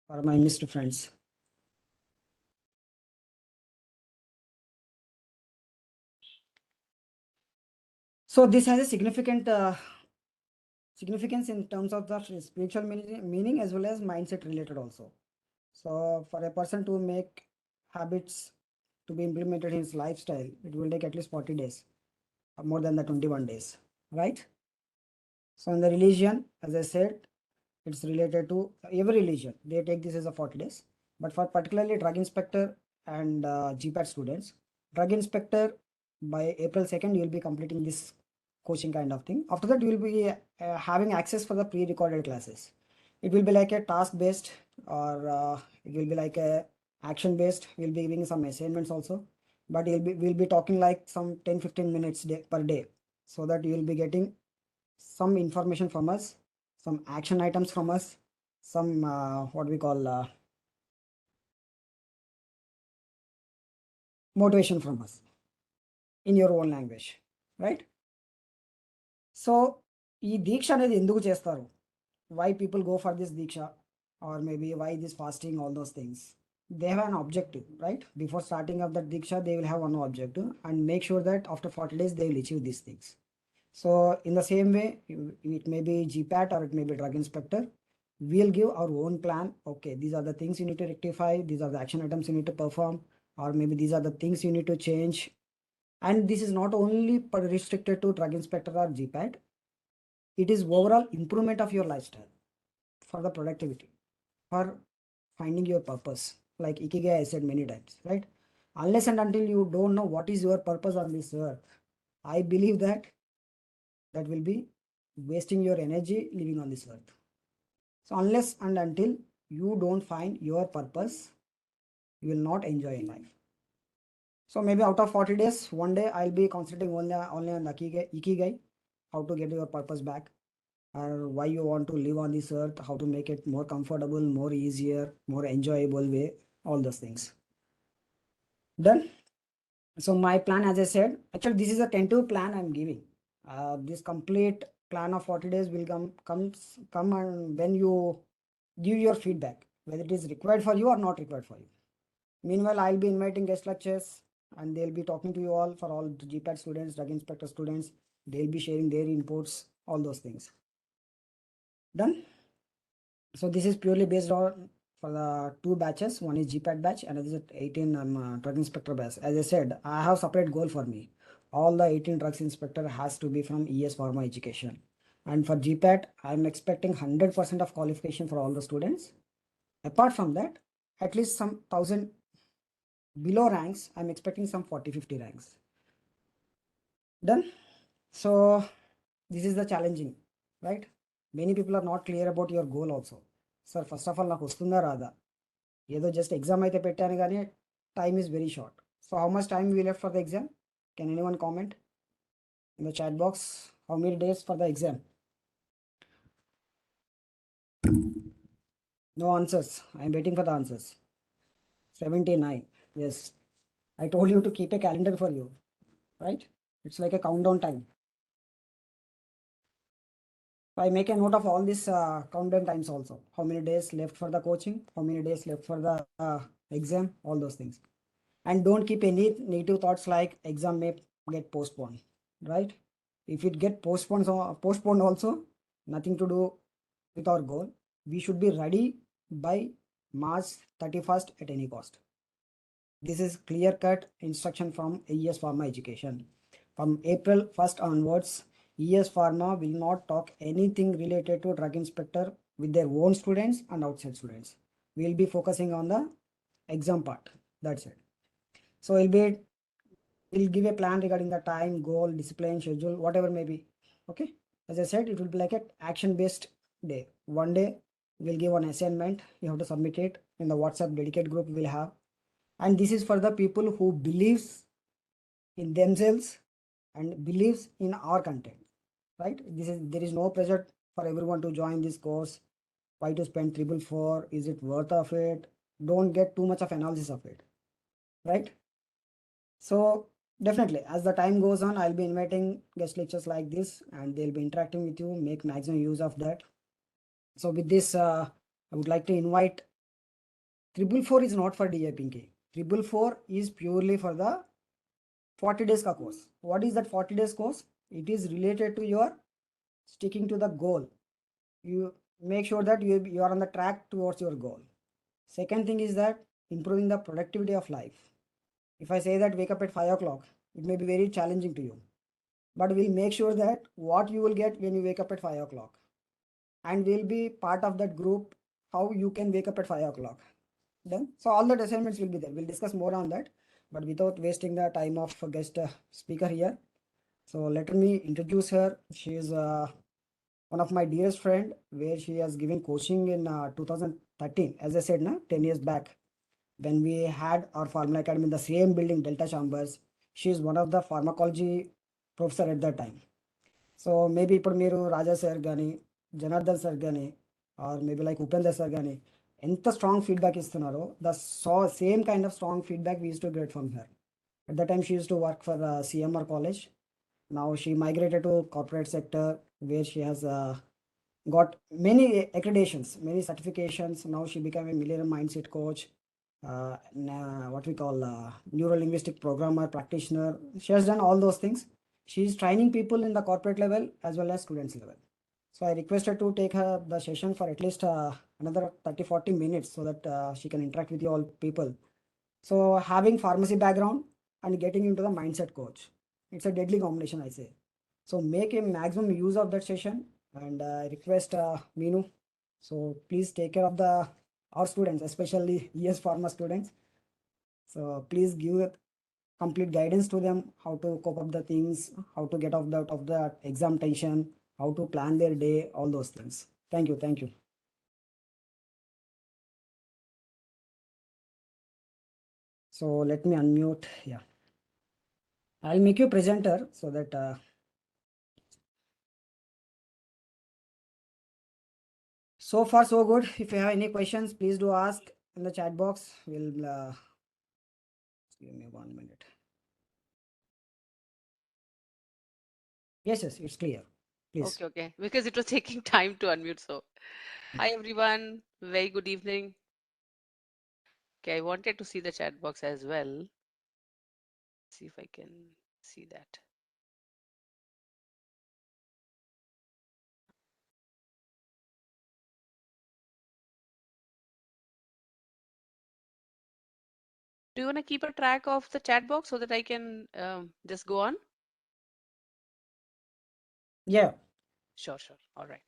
for my missed friends. So this has a significance in terms of the spiritual meaning as well as mindset related also. So for a person to make habits to be implemented in his lifestyle, it will take at least 40 days, or more than the 21 days, right? So in the religion, as I said, it's related to every religion. They take this as a 40 days. But for particularly drug inspector and GPAT students, drug inspector by April 2nd, you'll be completing this coaching kind of thing. After that, you will be having access for the pre-recorded classes. It will be like a task based, or it will be like a action based. We'll be giving some assignments also, but we'll be talking like some 10-15 minutes per day, so that you will be getting some information from us, some action items from us, some what we call motivation from us in your own language, right? So ఈ దీక్ష అనేది ఎందుకు చేస్తారు? Why people go for this diksha, or maybe why this fasting, all those things? They have an objective, right? Before starting of that diksha, they will have one objective and make sure that after 40 days they will achieve these things. So in the same way, it may be GPAT or it may be drug inspector. We'll give our own plan. Okay, these are the things you need to rectify. These are the action items you need to perform, or maybe these are the things you need to change. And this is not only restricted to drug inspector or GPAT. It is overall improvement of your lifestyle, for the productivity, for finding your purpose. Like Ikigai, I said many times, right? Unless and until you don't know what is your purpose on this earth, I believe that will be wasting your energy living on this earth. So unless and until you don't find your purpose, you will not enjoy life. So maybe out of 40 days, one day I'll be concentrating only on the Ikigai, how to get your purpose back, or why you want to live on this earth, how to make it more comfortable, more easier, more enjoyable way, all those things. Done. So my plan, as I said, actually this is a tentative plan I'm giving. This complete plan of 40 days will come and when you give your feedback, whether it is required for you or not required for you. Meanwhile, I'll be inviting guest lectures and they'll be talking to you all, for all the GPAT students, drug inspector students. They'll be sharing their inputs, all those things. Done. So this is purely based on for the two batches. One is GPAT batch, another is 18 drug inspector batch. As I said, I have separate goal for me. All the 18 drugs inspector has to be from ES Pharma education. And for GPAT, I'm expecting 100% of qualification for all the students. Apart from that, at least some 1000 below ranks, I'm expecting some 40-50 ranks. Done. So this is the challenging, right? Many people are not clear about your goal also. Sir, first of all, నాకు వస్తుందా రాదా? ఏదో just exam అయితే పెట్టాను కానీ time is very short. So how much time we left for the exam? Can anyone comment in the chat box? How many days for the exam? No answers. I am waiting for the answers. 79. Yes. I told you to keep a calendar for you, right? It's like a countdown time. I make a note of all these countdown times also. How many days left for the coaching? How many days left for the exam? All those things. And don't keep any negative thoughts like exam may get postponed, right? If it get postponed also, nothing to do with our goal. We should be ready by March 31st at any cost. This is clear-cut instruction from ES Pharma education. From April 1st onwards, ES Pharma will not talk anything related to drug inspector with their own students and outside students. We will be focusing on the exam part. That's it. So we'll give a plan regarding the time, goal, discipline, schedule, whatever may be. Okay. As I said, it will be like an action-based day. One day we'll give an assignment. You have to submit it in the WhatsApp dedicated group we'll have. And this is for the people who believes in themselves and believes in our content, right? There is no pressure for everyone to join this course. Why to spend 444? Is it worth of it? Don't get too much of analysis of it, right? So definitely, as the time goes on, I'll be inviting guest lectures like this, and they'll be interacting with you. Make maximum use of that. So with this, I would like to invite Triple four is not for DA Pinky. Triple four is purely for the 40 days ka course. What is that 40 days course? It is related to your sticking to the goal. You make sure that you are on the track towards your goal. Second thing is that improving the productivity of life. If I say that wake up at 5 o'clock, it may be very challenging to you. But we'll make sure that what you will get when you wake up at 5 o'clock. And we'll be part of that group, how you can wake up at 5 o'clock. Done. So all the assignments will be there. We'll discuss more on that, but without wasting the time of a guest speaker here. So let me introduce her. She is one of my dearest friend, where she has given coaching in 2013. As I said, 10 years back, when we had our Formula Academy in the same building, Delta Chambers. She is one of the pharmacology professor at that time. So maybe ఇప్పుడు మీరు రాజా sir కానీ Janardhan sir కానీ or maybe like Upender sir కానీ ఎంత strong feedback ఇస్తున్నారో the same kind of strong feedback we use to get from her. At that time, she used to work for CMR College. Now she migrated to corporate sector, where she has got many accreditations, many certifications. Now she became a millennium mindset coach, what we call neuro linguistic programmer practitioner. She has done all those things. She is training people in the corporate level as well as students level. So I requested to take her the session for at least another 30-40 minutes, so that she can interact with you all people. So having pharmacy background and getting into the mindset coach, it's a deadly combination, I say. So make a maximum use of that session, and I request Meenu. So please take care of our students, especially ES Pharma students. So please give complete guidance to them, how to cope up the things, how to get out of the exam tension, how to plan their day, all those things. Thank you, thank you. So let me unmute. Yeah, I'll make you presenter so that so far so good. If you have any questions, please do ask in the chat box. We'll give me 1 minute. Yes, it's clear. Please. Okay. Because it was taking time to unmute. So, hi everyone. Very good evening. Okay, I wanted to see the chat box as well. See if I can see that. Do you want to keep a track of the chat box so that I can just go on? Yeah. Sure. All right.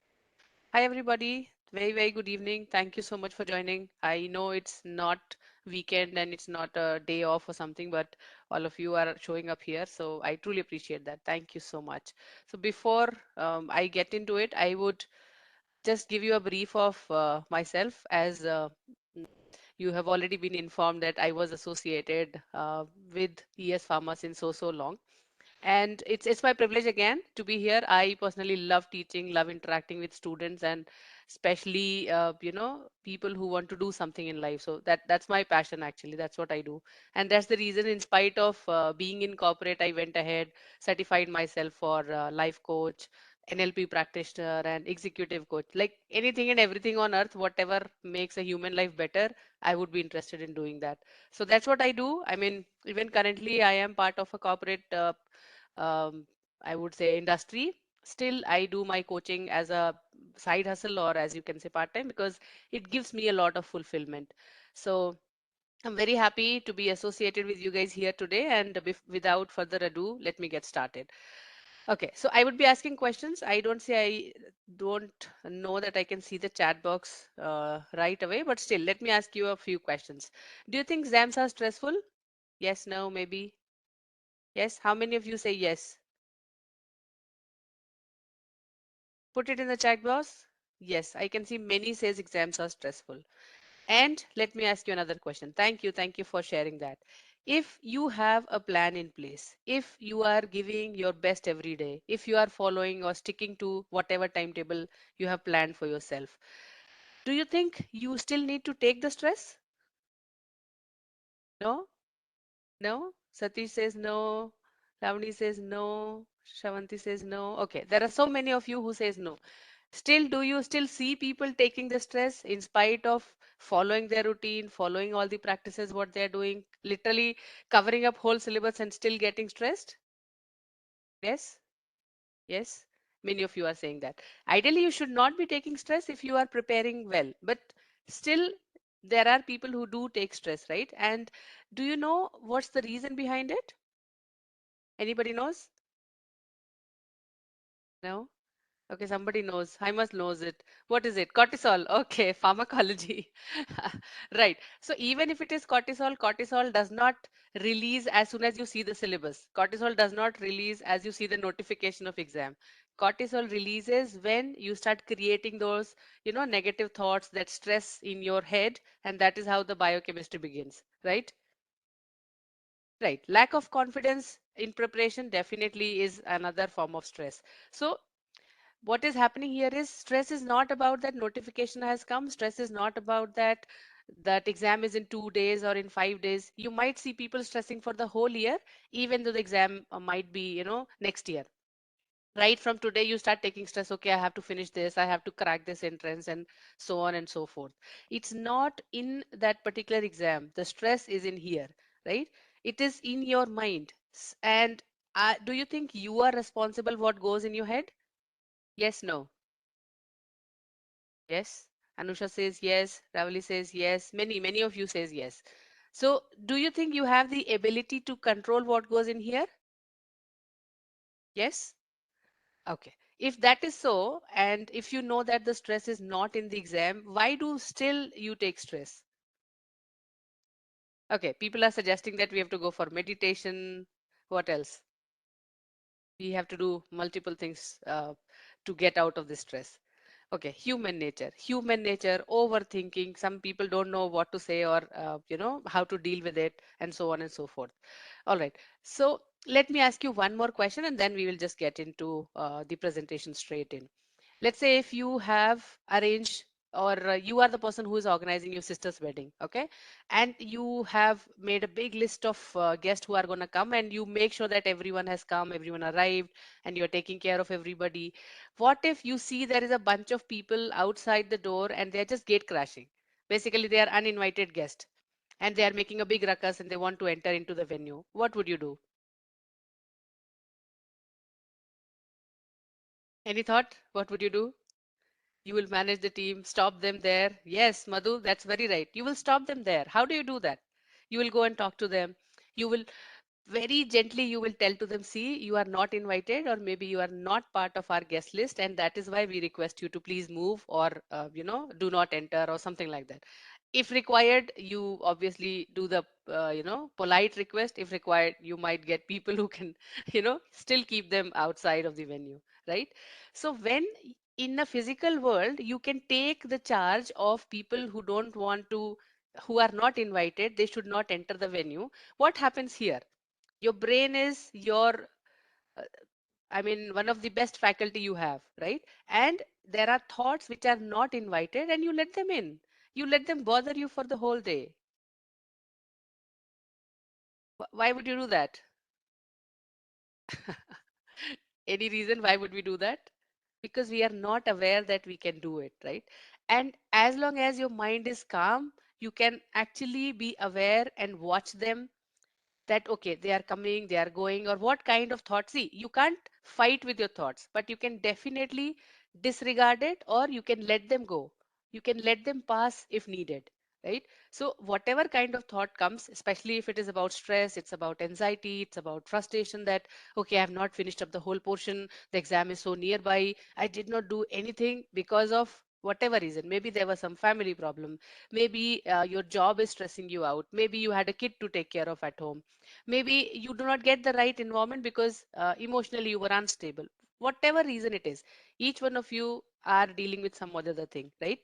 Hi everybody. Very good evening. Thank you so much for joining. I know it's not weekend and it's not a day off or something, but all of you are showing up here, so I truly appreciate that. Thank you so much. So before I get into it, I would just give you a brief of myself, as you have already been informed that I was associated with ES Pharma since so long. And it's my privilege again to be here. I personally love teaching, love interacting with students, and especially people who want to do something in life. So that's my passion actually. That's what I do, and that's the reason. In spite of being in corporate, I went ahead, certified myself for life coach, NLP practitioner, and executive coach. Like anything and everything on earth, whatever makes a human life better, I would be interested in doing that. So that's what I do. I mean, even currently, I am part of a corporate um, I would say industry. Still, I do my coaching as a side hustle, or as you can say part time, because it gives me a lot of fulfillment. So I'm very happy to be associated with you guys here today. And without further ado, let me get started. Okay, so I would be asking questions. I don't know that I can see the chat box right away, but still, let me ask you a few questions. Do you think exams are stressful? Yes, no, maybe. Yes. How many of you say yes? Put it in the chat box. Yes, I can see many says exams are stressful. And let me ask you another question. Thank you for sharing that. If you have a plan in place, if you are giving your best every day, if you are following or sticking to whatever timetable you have planned for yourself, do you think you still need to take the stress? No? No? Satish says no. Ravani says no. Shavanti says no. Okay, there are so many of you who says no. Still, do you still see people taking the stress in spite of following their routine, following all the practices, what they're doing, literally covering up whole syllabus and still getting stressed? Yes? Yes? Many of you are saying that. Ideally, you should not be taking stress if you are preparing well, but still, there are people who do take stress, right? And do you know what's the reason behind it? Anybody knows? No? Okay, somebody knows. I must knows it. What is it? Cortisol. Okay, pharmacology. Right. So even if it is cortisol, cortisol does not release as soon as you see the syllabus. Cortisol does not release as you see the notification of exam. Cortisol releases when you start creating those, negative thoughts, that stress in your head, and that is how the biochemistry begins, right? Right. Lack of confidence in preparation definitely is another form of stress. So what is happening here is stress is not about that notification has come. Stress is not about that exam is in 2 days or in 5 days. You might see people stressing for the whole year, even though the exam might be, next year. Right from today, you start taking stress. Okay, I have to finish this. I have to crack this entrance, and so on and so forth. It's not in that particular exam. The stress is in here, right? It is in your mind. And do you think you are responsible what goes in your head? Yes, no. Yes. Anusha says yes. Ravali says yes. Many of you says yes. So do you think you have the ability to control what goes in here? Yes? Okay. If that is so, and if you know that the stress is not in the exam, why do still you take stress? Okay. People are suggesting that we have to go for meditation. What else? We have to do multiple things to get out of the stress. Okay, human nature, overthinking. Some people don't know what to say or how to deal with it, and so on and so forth. All right. So let me ask you one more question, and then we will just get into the presentation straight in. Let's say if you have arranged, or you are the person who is organizing your sister's wedding, okay, and you have made a big list of guests who are going to come, and you make sure that everyone has come, everyone arrived, and you're taking care of everybody. What if you see there is a bunch of people outside the door and they're just gate crashing? Basically, they are uninvited guests and they are making a big ruckus and they want to enter into the venue. What would you do? Any thought? What would you do? You will manage the team, stop them there. Yes, Madhu, that's very right. You will stop them there. How do you do that? You will go and talk to them. You will very gently, you will tell to them, see, you are not invited, or maybe you are not part of our guest list, and that is why we request you to please move, or do not enter, or something like that. If required, you obviously do the polite request. If required, you might get people who can still keep them outside of the venue, right? So when in a physical world you can take the charge of people who don't want to, who are not invited, they should not enter the venue. What happens here? Your brain is your uh, I mean, one of the best faculty you have, right? And there are thoughts which are not invited and you let them in. You let them bother you for the whole day. Why would you do that? Any reason why would we do that? Because we are not aware that we can do it, right? And as long as your mind is calm, you can actually be aware and watch them, that okay, they are coming, they are going, or what kind of thoughts. See, you can't fight with your thoughts, but you can definitely disregard it, or you can let them go. You can let them pass if needed, right? So whatever kind of thought comes, especially if it is about stress, it's about anxiety, it's about frustration, that okay, I have not finished up the whole portion, the exam is so nearby, I did not do anything because of whatever reason. Maybe there was some family problem, maybe your job is stressing you out, maybe you had a kid to take care of at home, maybe you do not get the right environment because emotionally you were unstable. Whatever reason it is, each one of you are dealing with some other thing, right?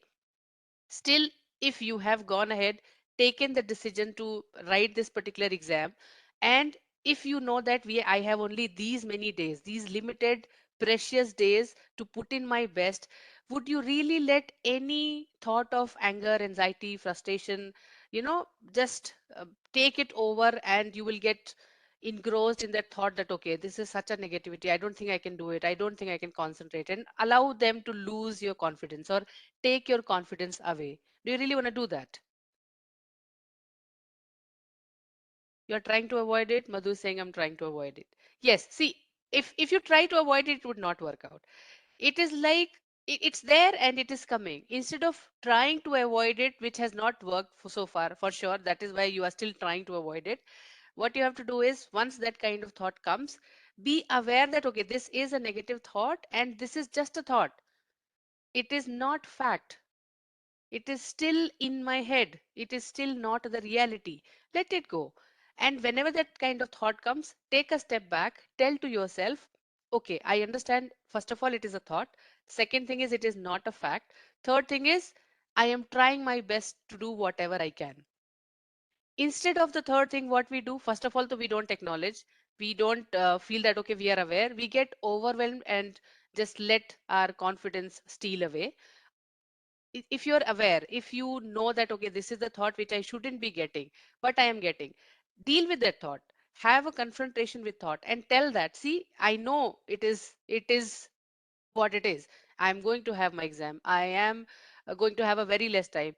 Still, if you have gone ahead, taken the decision to write this particular exam, and if you know that I have only these many days, these limited precious days to put in my best, would you really let any thought of anger, anxiety, frustration, just take it over, and you will get engrossed in that thought that, okay, this is such a negativity. I don't think I can do it. I don't think I can concentrate, and allow them to lose your confidence or take your confidence away. Do you really want to do that? You're trying to avoid it. Madhu is saying, I'm trying to avoid it. Yes. See, if you try to avoid it, it would not work out. It is like it's there and it is coming. Instead of trying to avoid it, which has not worked for so far, for sure, that is why you are still trying to avoid it. What you have to do is, once that kind of thought comes, be aware that, okay, this is a negative thought and this is just a thought. It is not fact. It is still in my head. It is still not the reality. Let it go. And whenever that kind of thought comes, take a step back, tell to yourself, okay, I understand. First of all, it is a thought. Second thing is, it is not a fact. Third thing is, I am trying my best to do whatever I can. Instead of the third thing, what we do, first of all, we don't acknowledge, we don't feel that, okay, we are aware, we get overwhelmed and just let our confidence steal away. If you're aware, if you know that, okay, this is the thought which I shouldn't be getting, but I am getting, deal with that thought. Have a confrontation with thought and tell that, see, I know it is what it is. I'm going to have my exam. I am going to have a very less time,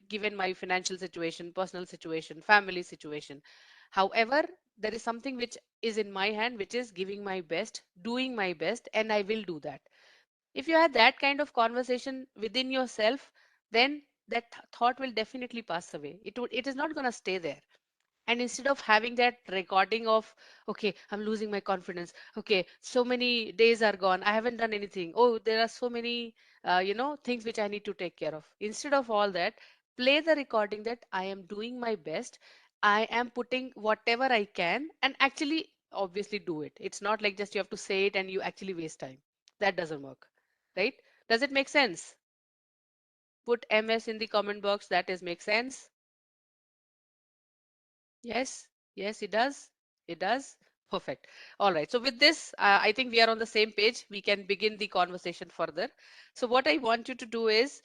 given my financial situation, personal situation, family situation. However, there is something which is in my hand, which is giving my best, doing my best, and I will do that. If you had that kind of conversation within yourself, then that thought will definitely pass away. It is not going to stay there. And instead of having that recording of, okay, I'm losing my confidence, okay, so many days are gone, I haven't done anything, oh, there are so many things which I need to take care of. Instead of all that, play the recording that I am doing my best, I am putting whatever I can, and actually obviously do it. It's not like just you have to say it and you actually waste time. That doesn't work, right? Does it make sense? Put MS in the comment box. That is make sense. Yes, yes, it does. It does. Perfect. All right. So with this, I think we are on the same page. We can begin the conversation further. So what I want you to do is,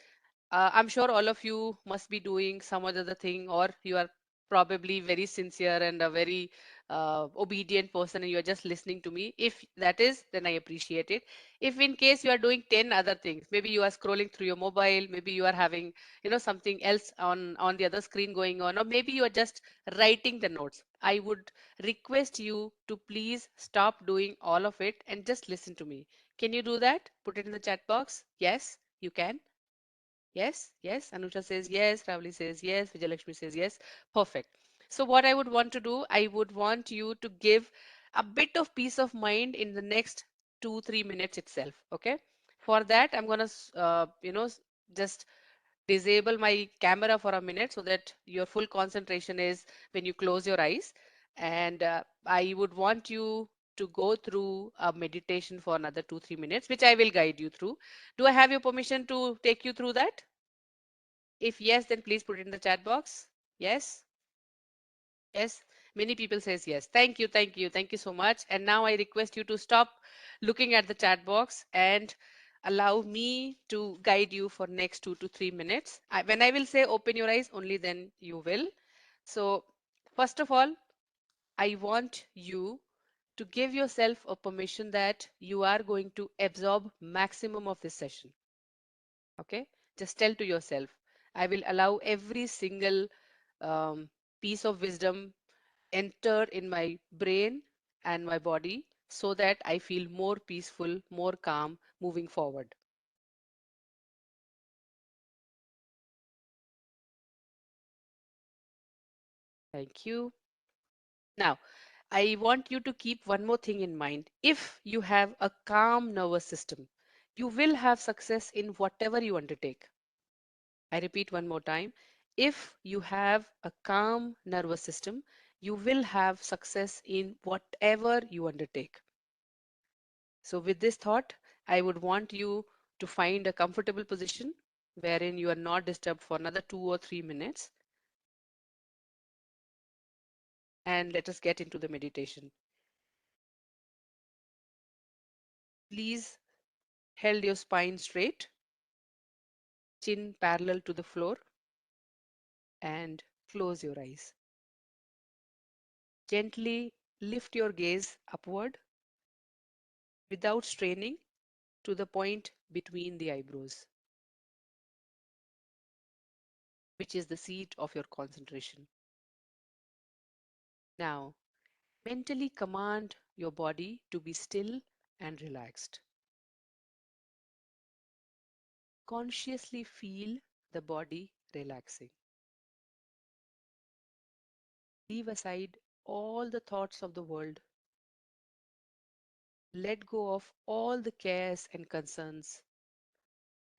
I'm sure all of you must be doing some other thing, or you are probably very sincere and a very obedient person, and you are just listening to me. If that is, then I appreciate it. If in case you are doing 10 other things, maybe you are scrolling through your mobile, maybe you are having, something else on the other screen going on, or maybe you are just writing the notes. I would request you to please stop doing all of it and just listen to me. Can you do that? Put it in the chat box. Yes, you can. Yes, yes. Anusha says yes. Ravali says yes. Vijayalakshmi says yes. Perfect. So what I would want to do, I would want you to give a bit of peace of mind in the next 2-3 minutes itself. Okay. For that, I'm gonna, just disable my camera for a minute so that your full concentration is when you close your eyes. And I would want you to go through a meditation for another 2-3 minutes, which I will guide you through. Do I have your permission to take you through that? If yes, then please put it in the chat box. Yes, yes. Many people says yes. Thank you, thank you, thank you so much. And now I request you to stop looking at the chat box and allow me to guide you for next 2 to 3 minutes. When I will say open your eyes, only then you will. So first of all, I want you to give yourself a permission that you are going to absorb maximum of this session. Okay, just tell to yourself, I will allow every single um, piece of wisdom enter in my brain and my body so that I feel more peaceful, more calm moving forward. Thank you. Now, I want you to keep one more thing in mind. If you have a calm nervous system, you will have success in whatever you undertake. I repeat one more time. If you have a calm nervous system, you will have success in whatever you undertake. So with this thought, I would want you to find a comfortable position wherein you are not disturbed for another 2 or 3 minutes. And let us get into the meditation. Please hold your spine straight, chin parallel to the floor, and close your eyes. Gently Lift your gaze upward without straining to the point between the eyebrows, which is the seat of your concentration. Now, mentally command your body to be still and relaxed. Consciously feel the body relaxing. Leave aside all the thoughts of the world. Let go of all the cares and concerns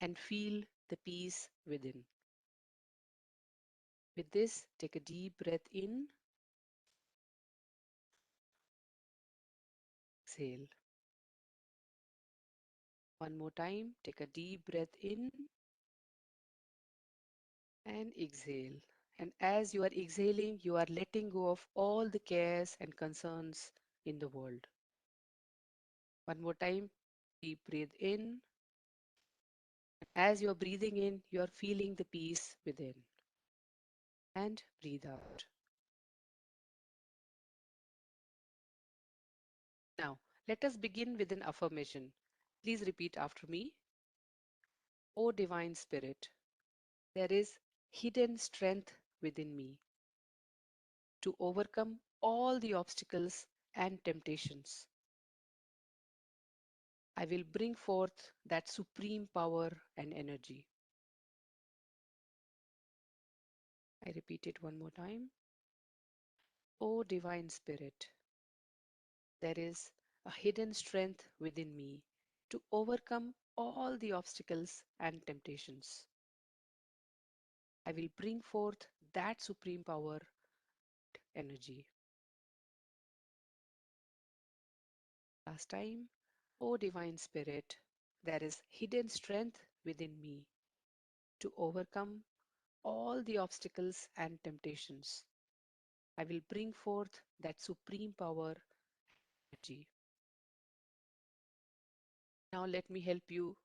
and feel the peace within. With this, take a deep breath in, exhale. One more time, take a deep breath in and exhale. And as you are exhaling, you are letting go of all the cares and concerns in the world. One more time, deep breathe in. As you are breathing in, you are feeling the peace within. And breathe out. Now, let us begin with an affirmation. Please repeat after me. O Divine Spirit, there is hidden strength within me to overcome all the obstacles and temptations. I will bring forth that supreme power and energy. I repeat it one more time. O Divine Spirit, there is a hidden strength within me to overcome all the obstacles and temptations. I will bring forth that supreme power and energy. Last time, O Divine Spirit, there is hidden strength within me to overcome all the obstacles and temptations. I will bring forth that supreme power energy. Now let me help you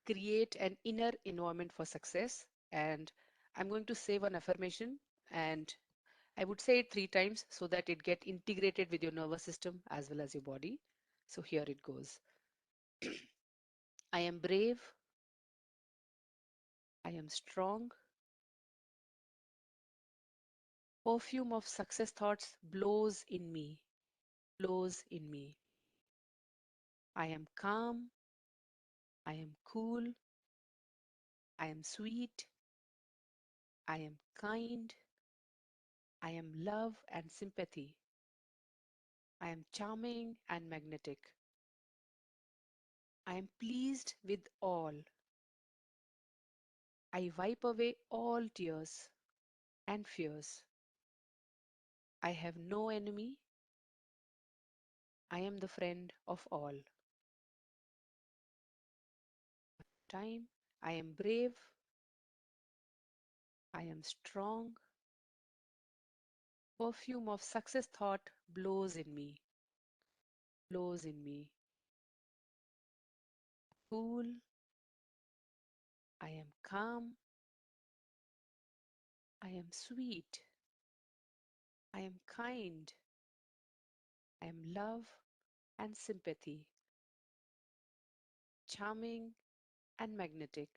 create an inner environment for success. And I'm going to say one affirmation, and I would say it 3 times so that it get integrated with your nervous system as well as your body. So here it goes. I am brave. I am strong. Perfume of success thoughts blows in me, blows in me. I am calm. I am cool. I am sweet. I am kind. I am love and sympathy. I am charming and magnetic. I am pleased with all. I wipe away all tears and fears. I have no enemy. I am the friend of all. Time. I am brave. I am strong. Perfume of success thought blows in me, blows in me. Cool. I am calm. I am sweet. I am kind. I am love and sympathy. Charming and magnetic.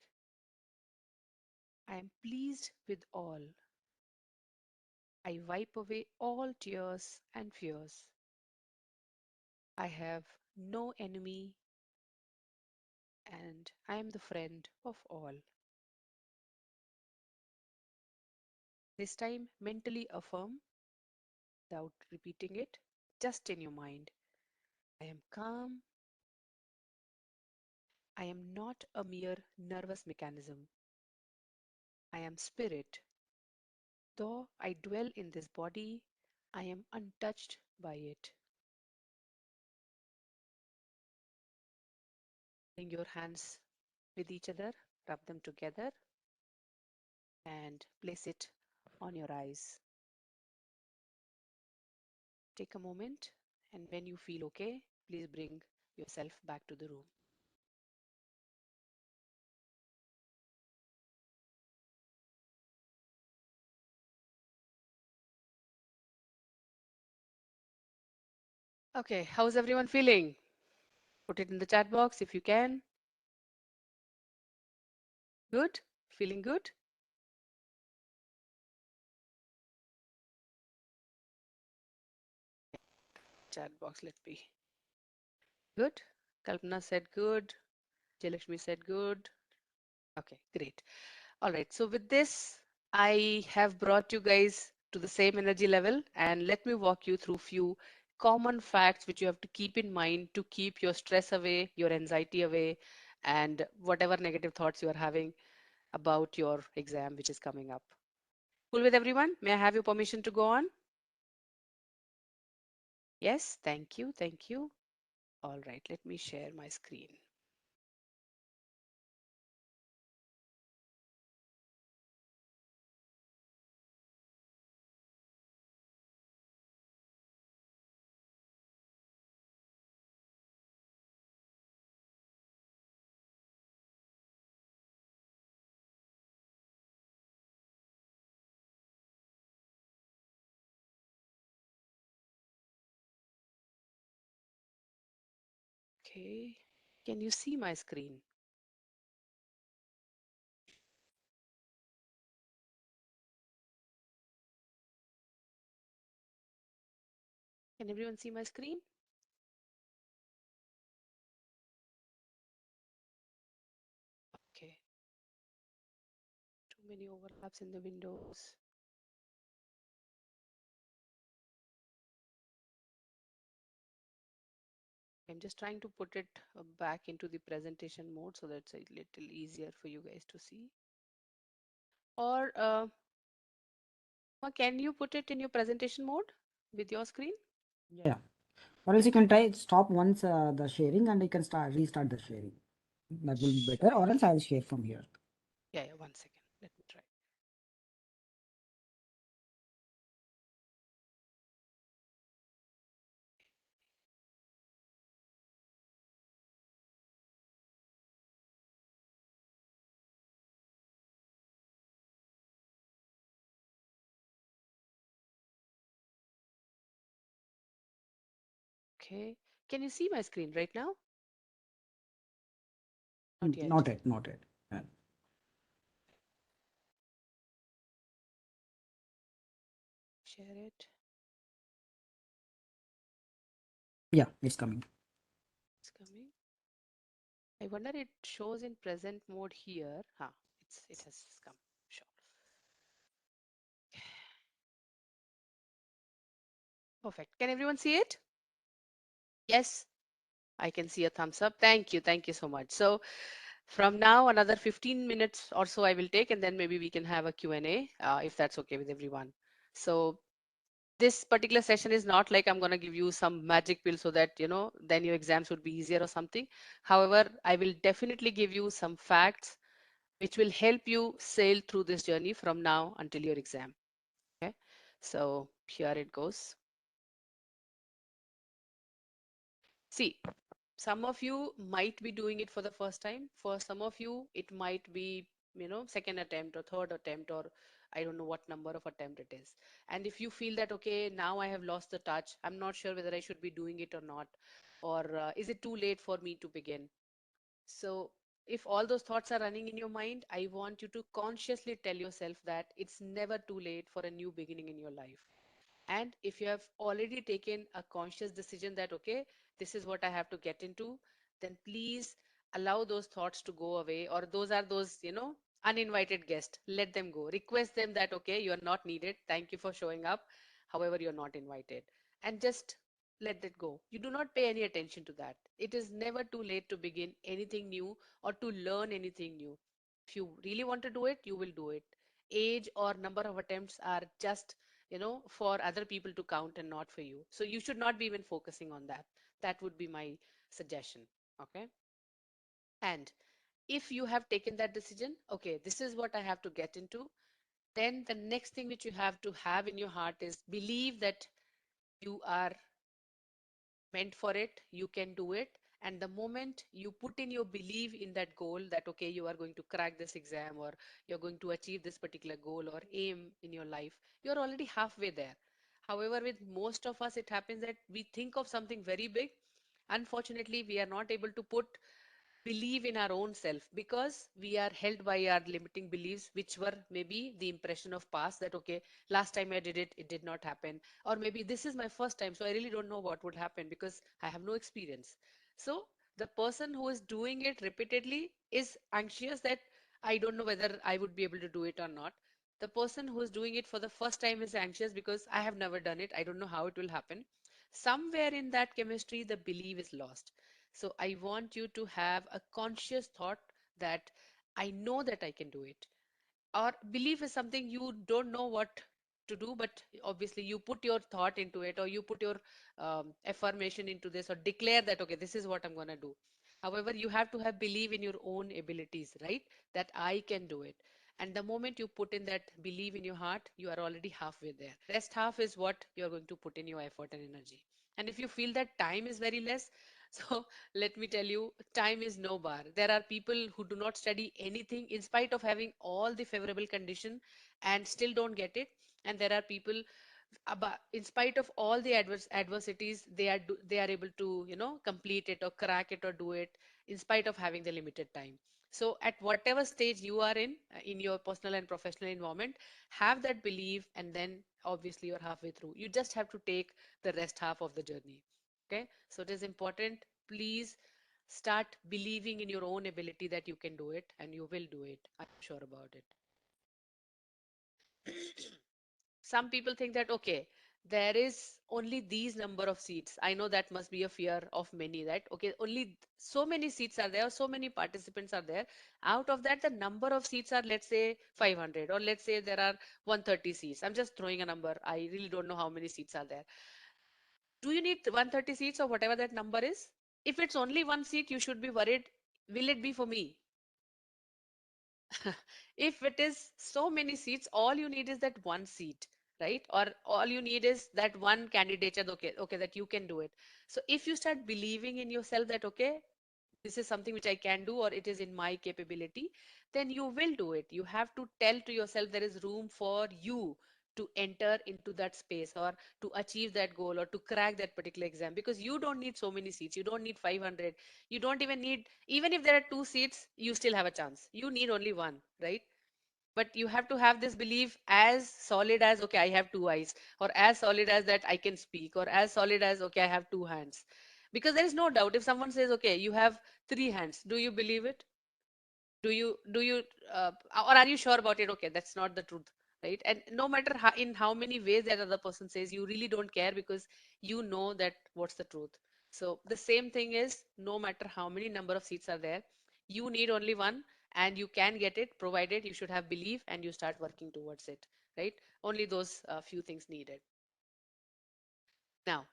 I am pleased with all. I wipe away all tears and fears. I have no enemy and I am the friend of all. This time, mentally affirm without repeating it, just in your mind. I am calm. I am not a mere nervous mechanism. I am spirit. Though I dwell in this body, I am untouched by it. Bring your hands with each other, rub them together, and place it on your eyes. Take a moment, and when you feel okay, please bring yourself back to the room. Okay, how's everyone feeling? Put it in the chat box if you can. Good? Feeling good? Chat box, let me. Good? Kalpana said good. Jayalakshmi said good. Okay, great. All right, so with this, I have brought you guys to the same energy level, and let me walk you through few common facts which you have to keep in mind to keep your stress away, your anxiety away, and whatever negative thoughts you are having about your exam which is coming up. Cool with everyone? May I have your permission to go on? Yes, thank you, thank you. All right, let me share my screen. Okay, can you see my screen? Can everyone see my screen? Okay, too many overlaps in the windows. I'm just trying to put it back into the presentation mode so that's a little easier for you guys to see. Or can you put it in your presentation mode with your screen? Yeah. Or else you can try stop once the sharing and you can restart the sharing. That will be better. Sure. Or else I'll share from here. Yeah, yeah, 1 second. Let me try. Okay. Can you see my screen right now? Not yet. Not yet, not yet. Share it. Yeah, it's coming. It's coming. I wonder it shows in present mode here. Huh, it has come. Sure. Perfect. Can everyone see it? Yes. I can see a thumbs up. Thank you. Thank you so much. So from now, another 15 minutes or so I will take, and then maybe we can have a Q&A if that's okay with everyone. So this particular session is not like I'm going to give you some magic pill so that, then your exams would be easier or something. However, I will definitely give you some facts which will help you sail through this journey from now until your exam. Okay. So here it goes. See, some of you might be doing it for the first time. For some of you, it might be, second attempt or third attempt, or I don't know what number of attempt it is. And if you feel that, okay, now I have lost the touch, I'm not sure whether I should be doing it or not, or is it too late for me to begin? So if all those thoughts are running in your mind, I want you to consciously tell yourself that it's never too late for a new beginning in your life. And if you have already taken a conscious decision that, okay, this is what I have to get into, then please allow those thoughts to go away. Or those are those, uninvited guests. Let them go. Request them that, okay, you are not needed. Thank you for showing up. However, you're not invited. And just let that go. You do not pay any attention to that. It is never too late to begin anything new or to learn anything new. If you really want to do it, you will do it. Age or number of attempts are just for other people to count and not for you. So you should not be even focusing on that. That would be my suggestion. Okay. And if you have taken that decision, okay, this is what I have to get into, then the next thing which you have to have in your heart is believe that you are meant for it, you can do it. And the moment you put in your belief in that goal that, okay, you are going to crack this exam or you're going to achieve this particular goal or aim in your life, you're already halfway there. However, with most of us, it happens that we think of something very big. Unfortunately, we are not able to put believe in our own self because we are held by our limiting beliefs, which were maybe the impression of past that, okay, last time I did it, it did not happen. Or maybe this is my first time, so I really don't know what would happen because I have no experience. So the person who is doing it repeatedly is anxious that I don't know whether I would be able to do it or not. The person who is doing it for the first time is anxious because I have never done it. I don't know how it will happen. Somewhere in that chemistry, the belief is lost. So I want you to have a conscious thought that I know that I can do it. Or belief is something you don't know what to do, but obviously you put your thought into it, or you put your affirmation into this, or declare that, okay, this is what I'm going to do. However, you have to have belief in your own abilities, right? That I can do it. And the moment you put in that belief in your heart, you are already halfway there. Rest half is what you're going to put in your effort and energy. And if you feel that time is very less, so let me tell you, time is no bar. There are people who do not study anything in spite of having all the favorable condition and still don't get it. And there are people, in spite of all the adversities, they are able to, complete it or crack it or do it in spite of having the limited time. So at whatever stage you are in your personal and professional environment, have that belief, and then obviously you're halfway through. You just have to take the rest half of the journey. Okay, so it is important. Please start believing in your own ability that you can do it, and you will do it. I'm sure about it. Some people think that, okay, there is only these number of seats. I know that must be a fear of many, that, okay, only so many seats are there, so many participants are there. Out of that, the number of seats are, let's say, 500, or let's say there are 130 seats. I'm just throwing a number. I really don't know how many seats are there. Do you need 130 seats or whatever that number is? If it's only one seat, you should be worried, will it be for me? If it is so many seats, all you need is that one seat, right? Or all you need is that one candidature, okay, okay, that you can do it. So if you start believing in yourself that, okay, this is something which I can do, or it is in my capability, then you will do it. You have to tell to yourself there is room for you to enter into that space, or to achieve that goal, or to crack that particular exam, because you don't need so many seats. You don't need 500. You don't even need, even if there are two seats, you still have a chance. You need only one, right? But you have to have this belief as solid as, okay, I have two eyes, or as solid as that I can speak, or as solid as, okay, I have two hands. Because there is no doubt, if someone says, okay, you have three hands, do you believe it? Do you uh, or are you sure about it? Okay, that's not the truth, right? And no matter how, in how many ways that other person says, you really don't care, because you know that what's the truth. So the same thing is, no matter how many number of seats are there, you need only one, and you can get it, provided you should have belief and you start working towards it, right? Only those few things needed. Now,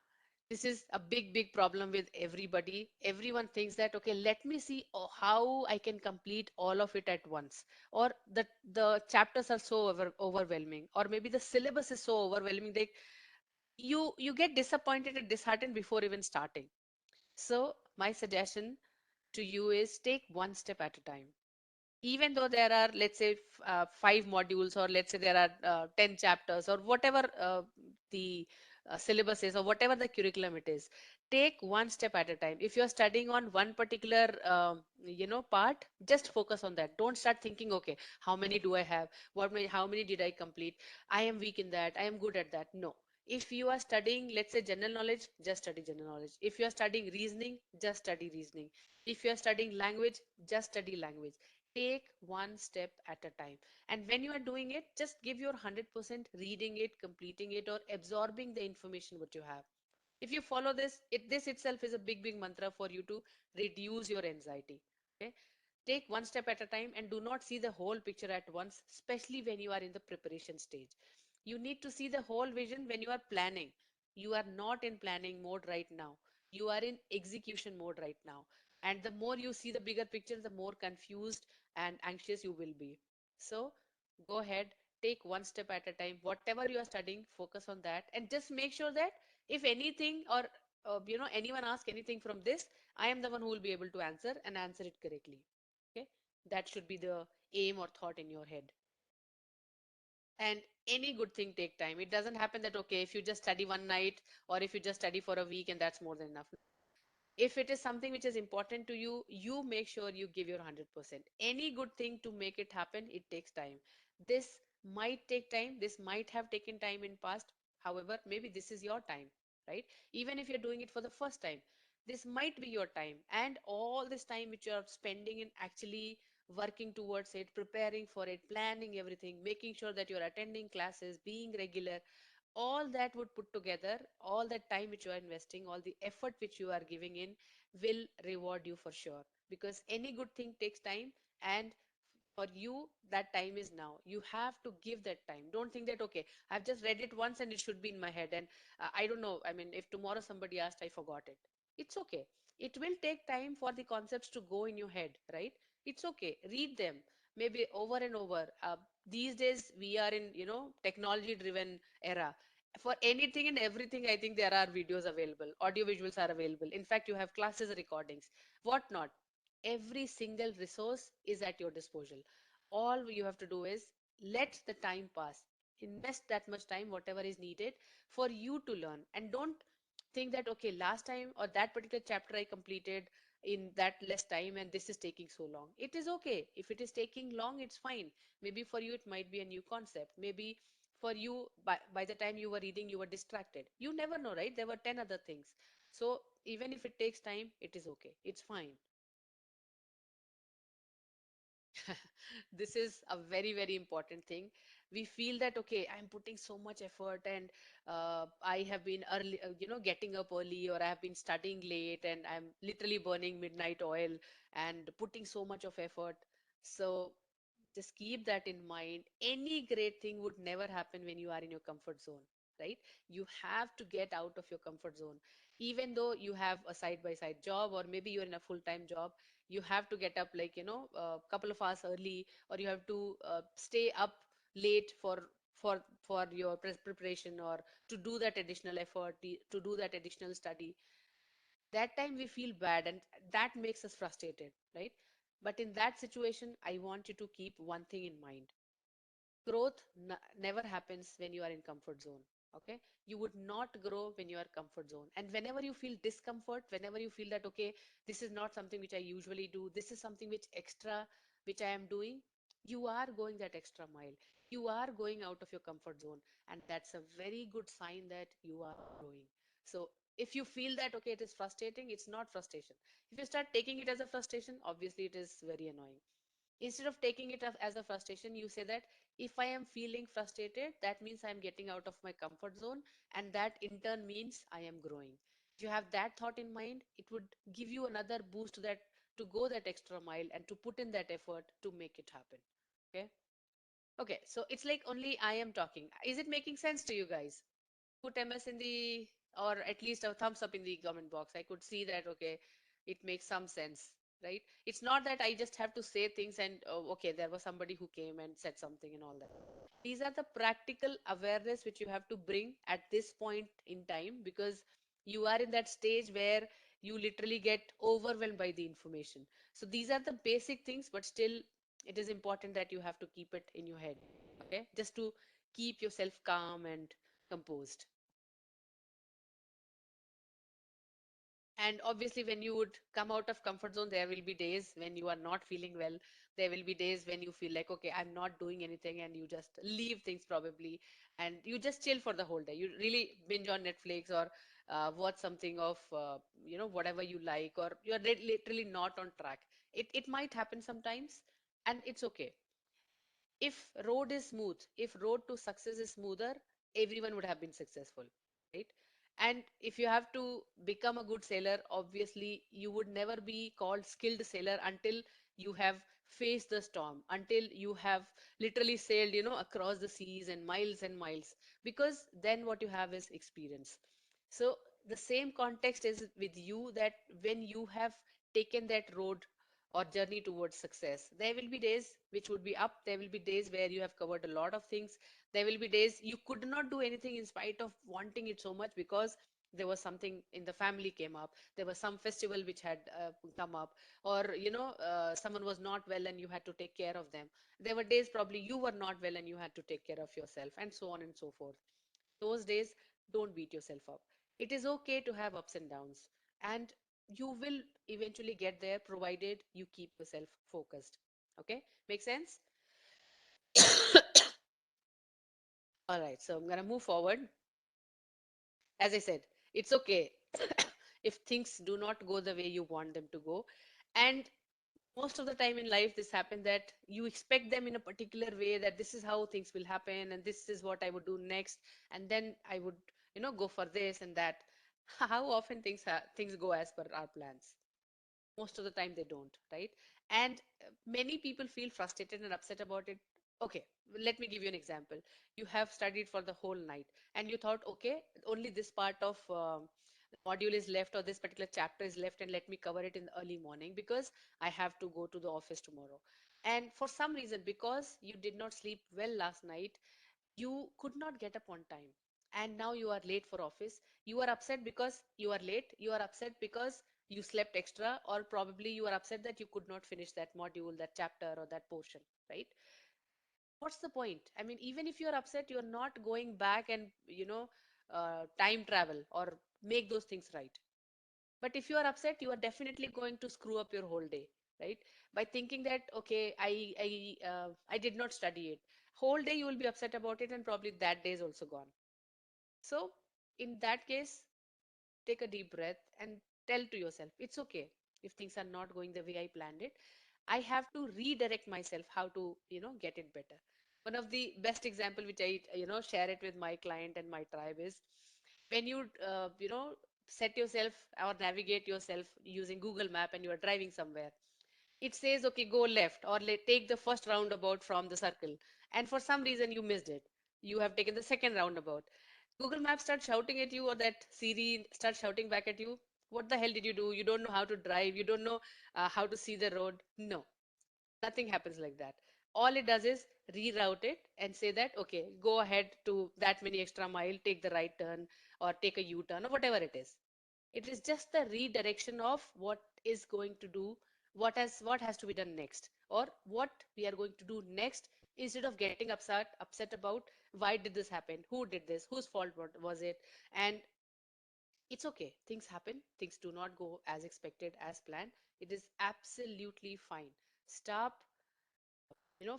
this is a big problem with everybody. Everyone thinks that, okay, let me see how I can complete all of it at once, or the chapters are so overwhelming, or maybe the syllabus is so overwhelming that you get disappointed and disheartened before even starting. So my suggestion to you is, take one step at a time. Even though there are, let's say, five modules, or let's say there are 10 chapters, or whatever the syllabus is, or whatever the curriculum it is, take one step at a time. If you're studying on one particular part, just focus on that. Don't start thinking, okay, how many do I have, how many did I complete, I am weak in that, I am good at that. No. If you are studying, let's say, general knowledge, just study general knowledge. If you are studying reasoning, just study reasoning. If you are studying language, just study language. Take one step at a time. And when you are doing it, just give your 100% reading it, completing it, or absorbing the information what you have. If you follow this, this itself is a big mantra for you to reduce your anxiety. Okay, take one step at a time, and do not see the whole picture at once, especially when you are in the preparation stage. You need to see the whole vision when you are planning. You are not in planning mode right now, you are in execution mode right now. And the more you see the bigger picture, the more confused and anxious you will be. So go ahead, take one step at a time. Whatever you are studying, focus on that, and just make sure that if anything, or anyone ask anything from this, I am the one who will be able to answer, and answer it correctly. Okay, that should be the aim or thought in your head. And any good thing take time. It doesn't happen that, okay, if you just study one night or if you just study for a week and that's more than enough. If it is something which is important to you, you make sure you give your 100%. Any good thing, to make it happen, it takes time. This might take time, this might have taken time in past. However, maybe this is your time, right? Even if you're doing it for the first time, this might be your time. And all this time which you're spending in actually working towards it, preparing for it, planning everything, making sure that you're attending classes, being regular, all that would put together, all that time which you are investing, all the effort which you are giving in, will reward you for sure. Because any good thing takes time, and for you that time is now. You have to give that time. Don't think that, okay, I've just read it once and it should be in my head, and I don't know, I mean, if tomorrow somebody asked, I forgot it. It's okay. It will take time for the concepts to go in your head, right? It's okay, read them, maybe over and over. These days we are in, technology driven era. For anything and everything, I think there are videos available, audio visuals are available. In fact, you have classes recordings, what not. Every single resource is at your disposal. All you have to do is let the time pass, invest that much time whatever is needed for you to learn. And don't think that, okay, last time or that particular chapter I completed in that less time and this is taking so long. It is okay if it is taking long, it's fine. Maybe for you it might be a new concept. Maybe for you, by the time you were reading, you were distracted. You never know, right? There were 10 other things. So even if it takes time, it is okay, it's fine. This is a very, very important thing. We feel that, okay, I'm putting so much effort, and I have been early, getting up early, or I have been studying late, and I'm literally burning midnight oil and putting so much of effort. So just keep that in mind. Any great thing would never happen when you are in your comfort zone, right? You have to get out of your comfort zone. Even though you have a side by side job, or maybe you're in a full time job, you have to get up, like, a couple of hours early, or you have to stay up late for your preparation, or to do that additional effort, to do that additional study. That time we feel bad, and that makes us frustrated, right? But in that situation, I want you to keep one thing in mind. Growth never happens when you are in comfort zone. Okay, you would not grow when you are comfort zone. And whenever you feel discomfort, whenever you feel that, okay, this is not something which I usually do, this is something which extra which I am doing, you are going that extra mile, you are going out of your comfort zone, and that's a very good sign that you are growing. So if you feel that, okay, it is frustrating, it's not frustration. If you start taking it as a frustration, obviously it is very annoying. Instead of taking it as a frustration, you say that, if I am feeling frustrated, that means I am getting out of my comfort zone, and that in turn means I am growing. If you have that thought in mind, it would give you another boost, that to go that extra mile and to put in that effort to make it happen. Okay. Okay, so it's like only I am talking. Is it making sense to you guys? Put MS in the, or at least a thumbs up in the comment box. I could see that, okay, it makes some sense, right? It's not that I just have to say things and, oh, okay, there was somebody who came and said something and all that. These are the practical awareness which you have to bring at this point in time, because you are in that stage where you literally get overwhelmed by the information. So these are the basic things, but still it is important that you have to keep it in your head, okay, just to keep yourself calm and composed. And obviously, when you would come out of comfort zone, there will be days when you are not feeling well. There will be days when you feel like, okay, I'm not doing anything, and you just leave things probably, and you just chill for the whole day. You really binge on Netflix, or watch something of, whatever you like, or you're literally not on track. It might happen sometimes, and it's okay. If road is smooth, if road to success is smoother, everyone would have been successful, right? And if you have to become a good sailor, obviously you would never be called skilled sailor until you have faced the storm, until you have literally sailed, across the seas and miles, because then what you have is experience. So the same context is with you, that when you have taken that road or journey towards success, there will be days which would be up, there will be days where you have covered a lot of things, there will be days you could not do anything in spite of wanting it so much, because there was something in the family came up, there was some festival which had come up, or someone was not well and you had to take care of them. There were days probably you were not well and you had to take care of yourself, and so on and so forth. Those days, don't beat yourself up. It is okay to have ups and downs, and you will eventually get there provided you keep yourself focused. Okay, make sense? All right, so I'm gonna move forward. As I said, it's okay if things do not go the way you want them to go. And most of the time in life, this happens that you expect them in a particular way, that this is how things will happen and this is what I would do next, and then I would, go for this and that. How often things go as per our plans? Most of the time they don't, right? And many people feel frustrated and upset about it. Okay, let me give you an example. You have studied for the whole night and you thought, okay, only this part of the module is left, or this particular chapter is left, and let me cover it in the early morning because I have to go to the office tomorrow. And for some reason, because you did not sleep well last night, you could not get up on time, and now you are late for office. You are upset because you are late, you are upset because you slept extra, or probably you are upset that you could not finish that module, that chapter, or that portion, right? What's the point? I mean, even if you're upset, you're not going back and time travel or make those things right. But if you are upset, you are definitely going to screw up your whole day, right? By thinking that, okay, I did not study it. Whole day you will be upset about it, and probably that day is also gone. So in that case, take a deep breath and tell to yourself, it's okay if things are not going the way I planned it. I have to redirect myself how to, get it better. One of the best example which I, share it with my client and my tribe is when you, set yourself or navigate yourself using Google Map and you are driving somewhere. It says, okay, go left, or take the first roundabout from the circle. And for some reason you missed it. You have taken the second roundabout. Google Maps starts shouting at you, or that Siri starts shouting back at you. What the hell did you do? You don't know how to drive. You don't know how to see the road. No, nothing happens like that. All it does is reroute it and say that, okay, go ahead to that many extra mile, take the right turn, or take a U-turn, or whatever it is. It is just the redirection of what is going to do, what has to be done next, or what we are going to do next, instead of getting upset about why did this happen, who did this, whose fault was it. And it's okay, things happen, things do not go as expected, as planned. It is absolutely fine. Stop,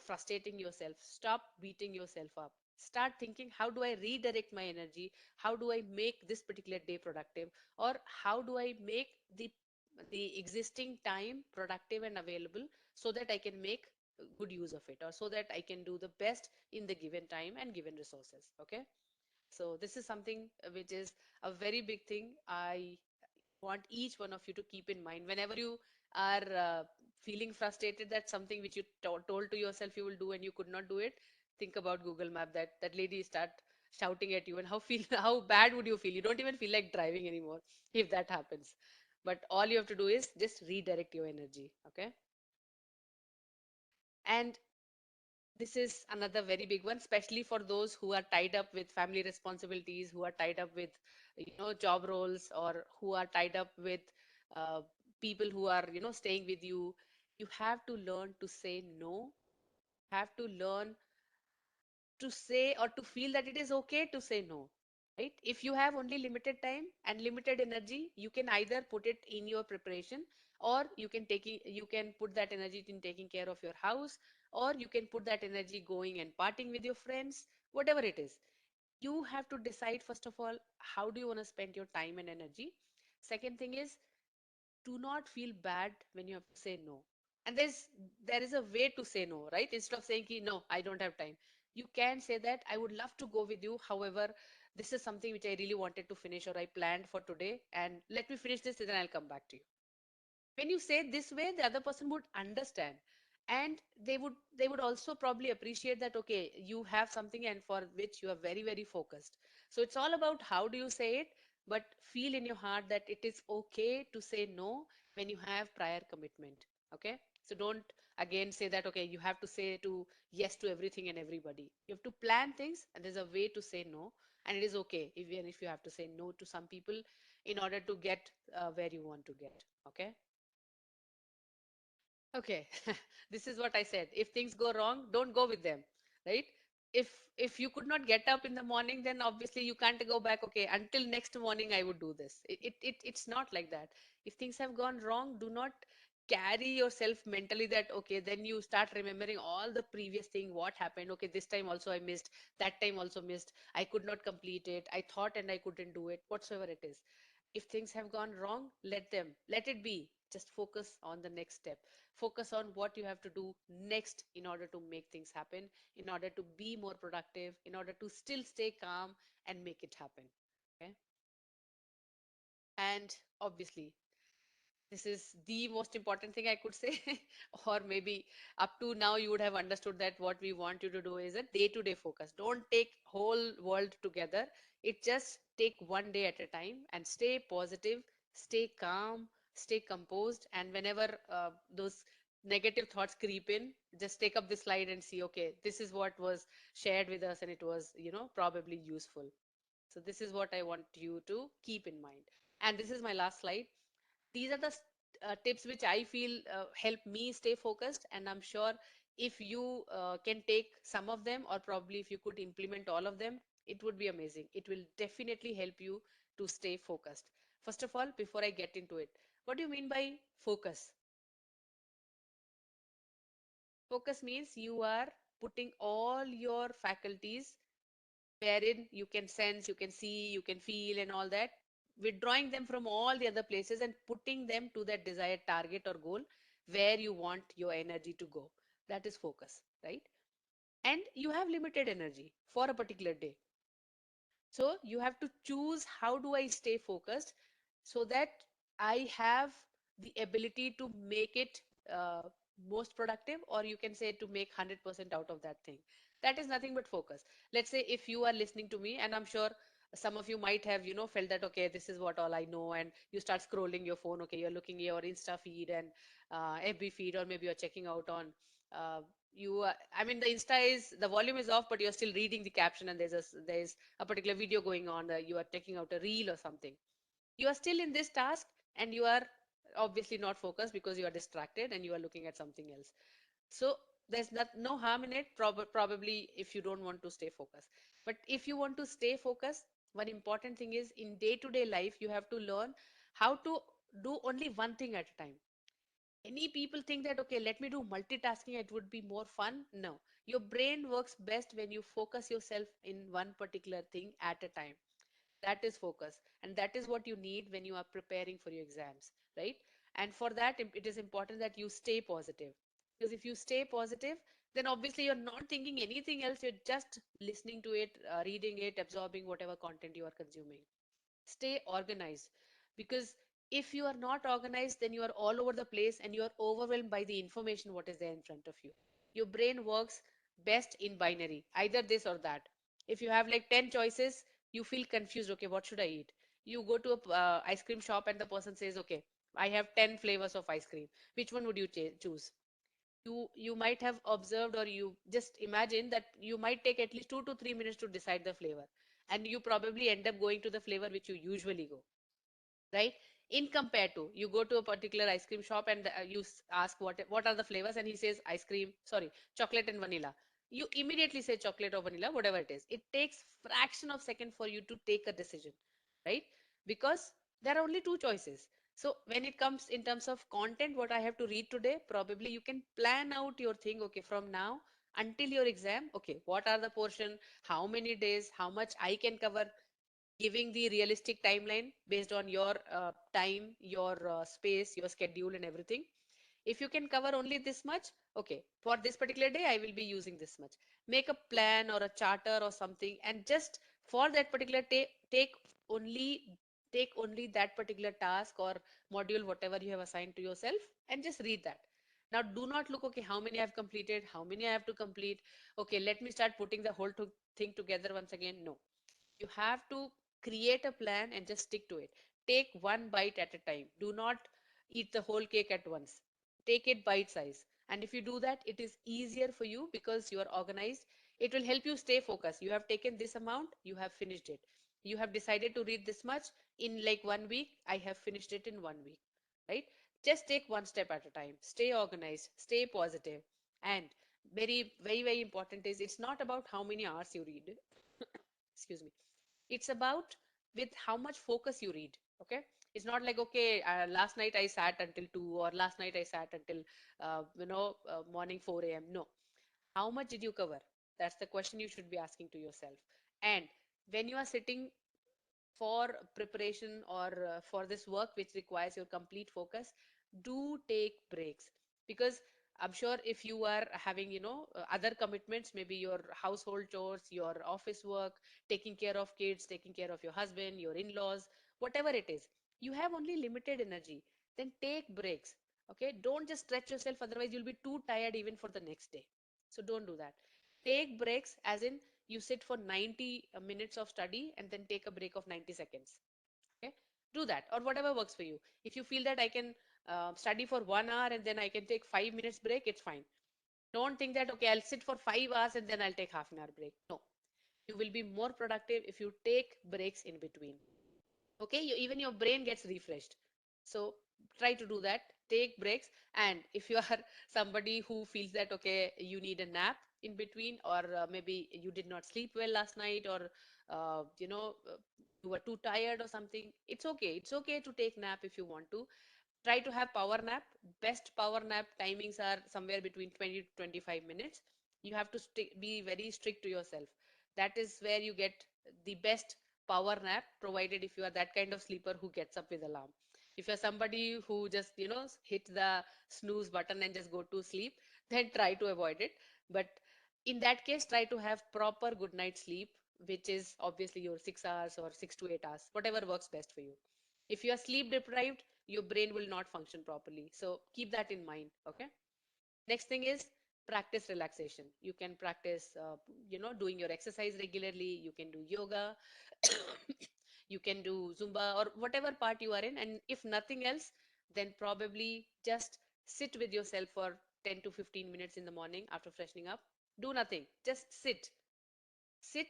frustrating yourself. Stop beating yourself up. Start thinking, how do I redirect my energy? How do I make this particular day productive? Or how do I make the existing time productive and available, so that I can make good use of it, or so that I can do the best in the given time and given resources. Okay. So this is something which is a very big thing. I want each one of you to keep in mind whenever you are feeling frustrated that something which you told to yourself you will do and you could not do it. Think about Google Map, that lady start shouting at you, and how feel how bad would you feel? You don't even feel like driving anymore if that happens. But all you have to do is just redirect your energy. Okay. And this is another very big one, especially for those who are tied up with family responsibilities, who are tied up with, job roles, or who are tied up with uh, people who are, staying with you. You have to learn to say no. Have to learn to say, or to feel that it is okay to say no, right? If you have only limited time and limited energy, you can either put it in your preparation, or you can put that energy in taking care of your house, or you can put that energy going and partying with your friends, whatever it is. You have to decide, first of all, how do you want to spend your time and energy. Second thing is, do not feel bad when you have to say no. And there is a way to say no, right? Instead of saying, no, I don't have time, you can say that I would love to go with you, however, this is something which I really wanted to finish, or I planned for today, and let me finish this and then I'll come back to you. When you say this way, the other person would understand, and they would also probably appreciate that, okay, you have something and for which you are very, very focused. So it's all about how do you say it, but feel in your heart that it is okay to say no when you have prior commitment. Okay. So don't again say that, okay, you have to say to yes to everything and everybody. You have to plan things, and there's a way to say no. And it is okay even if you have to say no to some people in order to get where you want to get. Okay. Okay, this is what I said. If things go wrong, don't go with them, right? If you could not get up in the morning, then obviously you can't go back. Okay, until next morning I would do this. It's not like that. If things have gone wrong, do not carry yourself mentally that okay, then you start remembering all the previous thing, what happened. Okay, this time also I missed, that time also missed. I could not complete it. I thought and I couldn't do it. Whatsoever it is. If things have gone wrong, let it be. Just focus on the next step, focus on what you have to do next in order to make things happen, in order to be more productive, in order to still stay calm and make it happen. Okay. And obviously this is the most important thing I could say. Or maybe up to now you would have understood that what we want you to do is a day-to-day focus. Don't take whole world together. It just take one day at a time and stay positive, stay calm, stay composed. And whenever those negative thoughts creep in, just take up the slide and see, okay, this is what was shared with us and it was, probably useful. So this is what I want you to keep in mind. And this is my last slide. These are the tips which I feel help me stay focused, and I'm sure if you can take some of them, or probably if you could implement all of them, it would be amazing. It will definitely help you to stay focused. First of all, before I get into it, what do you mean by focus? Focus means you are putting all your faculties wherein you can sense, you can see, you can feel, and all that, withdrawing them from all the other places and putting them to that desired target or goal where you want your energy to go. That is focus, right? And you have limited energy for a particular day. So you have to choose, how do I stay focused so that I have the ability to make it uh, most productive, or you can say to make 100% out of that thing. That is nothing but focus. Let's say if you are listening to me, and I'm sure some of you might have, felt that, okay, this is what all I know, and you start scrolling your phone, okay, you're looking at your Insta feed and FB feed, or maybe you're checking out on uh, I mean, the Insta is, the volume is off, but you're still reading the caption, and there's a particular video going on, you are taking out a reel or something. You are still in this task, and you are obviously not focused because you are distracted and you are looking at something else. So there's no harm in it, probably, if you don't want to stay focused. But if you want to stay focused, one important thing is, in day-to-day life, you have to learn how to do only one thing at a time. Many people think that, okay, let me do multitasking, it would be more fun. No, your brain works best when you focus yourself in one particular thing at a time. That is focus, and that is what you need when you are preparing for your exams, right? And for that, it is important that you stay positive, because if you stay positive, then obviously you're not thinking anything else, you're just listening to it, reading it, absorbing whatever content you are consuming. Stay organized, because if you are not organized, then you are all over the place and you are overwhelmed by the information what is there in front of you. Your brain works best in binary, either this or that. If you have like 10 choices, you feel confused. Okay, what should I eat? You go to a ice cream shop and the person says, okay, I have 10 flavors of ice cream, which one would you choose? You might have observed, or you just imagine that you might take at least 2 to 3 minutes to decide the flavor, and you probably end up going to the flavor which you usually go, right? In compared to, you go to a particular ice cream shop and you ask what are the flavors, and he says ice cream, sorry, chocolate and vanilla. You immediately say chocolate or vanilla, whatever it is. It takes fraction of second for you to take a decision, right? Because there are only two choices. So when it comes in terms of content, what I have to read today, probably you can plan out your thing. Okay, from now until your exam, okay, what are the portion, how many days, how much I can cover, giving the realistic timeline based on your time, your space, your schedule, and everything. If you can cover only this much, okay, for this particular day, I will be using this much. Make a plan or a charter or something, and just for that particular only take only that particular task or module, whatever you have assigned to yourself, and just read that. Now, do not look, okay, how many I have completed, how many I have to complete. Okay, let me start putting the whole thing together once again. No, you have to create a plan and just stick to it. Take one bite at a time. Do not eat the whole cake at once. Take it bite size. And if you do that, it is easier for you because you are organized. It will help you stay focused. You have taken this amount, you have finished it. You have decided to read this much in like 1 week. I have finished it in 1 week, right? Just take one step at a time. Stay organized, stay positive. And very important is it's not about how many hours you read. Excuse me. It's about with how much focus you read. Okay, it's not like, okay, last night I sat until 2, or last night I sat until morning 4 a.m. No, how much did you cover? That's the question you should be asking to yourself. And when you are sitting for preparation or for this work which requires your complete focus, do take breaks. Because I'm sure if you are having other commitments, maybe your household chores, your office work, taking care of kids, taking care of your husband, your in-laws, whatever it is, you have only limited energy. Then take breaks. Okay, don't just stretch yourself, otherwise you'll be too tired even for the next day. So don't do that. Take breaks, as in you sit for 90 minutes of study and then take a break of 90 seconds. Okay, do that, or whatever works for you. If you feel that I can study for 1 hour and then I can take 5 minutes break, it's fine. Don't think that, okay, I'll sit for 5 hours and then I'll take half an hour break. No, you will be more productive if you take breaks in between. Okay, even your brain gets refreshed. So try to do that. Take breaks. And if you are somebody who feels that, okay, you need a nap in between, or maybe you did not sleep well last night, or you were too tired or something, it's okay. It's okay to take nap if you want to. Try to have power nap. Best power nap timings are somewhere between 20 to 25 minutes. You have to be very strict to yourself. That is where you get the best power nap, provided if you are that kind of sleeper who gets up with alarm. If you're somebody who just hit the snooze button and just go to sleep, then try to avoid it. But in that case, try to have proper good night sleep, which is obviously your 6 hours or 6 to 8 hours, whatever works best for you. If you are sleep deprived, your brain will not function properly. So keep that in mind. Okay. Next thing is practice relaxation. You can practice, doing your exercise regularly. You can do yoga. You can do Zumba or whatever part you are in. And if nothing else, then probably just sit with yourself for 10 to 15 minutes in the morning after freshening up. Do nothing. Just sit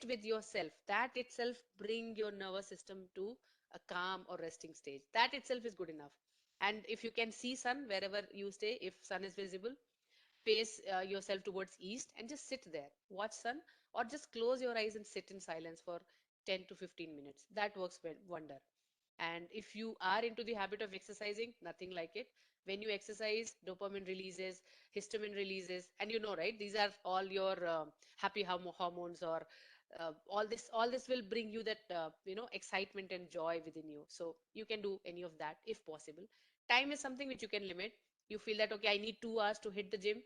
with yourself. That itself bring your nervous system to a calm or resting stage. That itself is good enough. And if you can see sun wherever you stay, if sun is visible, face yourself towards east and just sit there, watch sun, or just close your eyes and sit in silence for 10 to 15 minutes. That works wonder. And if you are into the habit of exercising, nothing like it. When you exercise, dopamine releases, histamine releases, and right, these are all your happy hormones, or all this will bring you that excitement and joy within you. So you can do any of that if possible. Time is something which you can limit. You feel that, okay, I need 2 hours to hit the gym,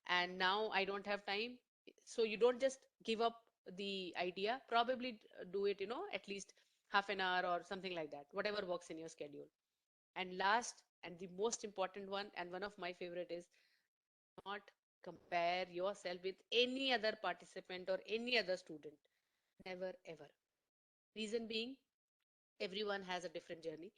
and now I don't have time. So you don't just give up the idea. Probably do it, at least half an hour or something like that, whatever works in your schedule. And last and the most important one, and one of my favorite, is not compare yourself with any other participant or any other student. Never ever. Reason being, everyone has a different journey.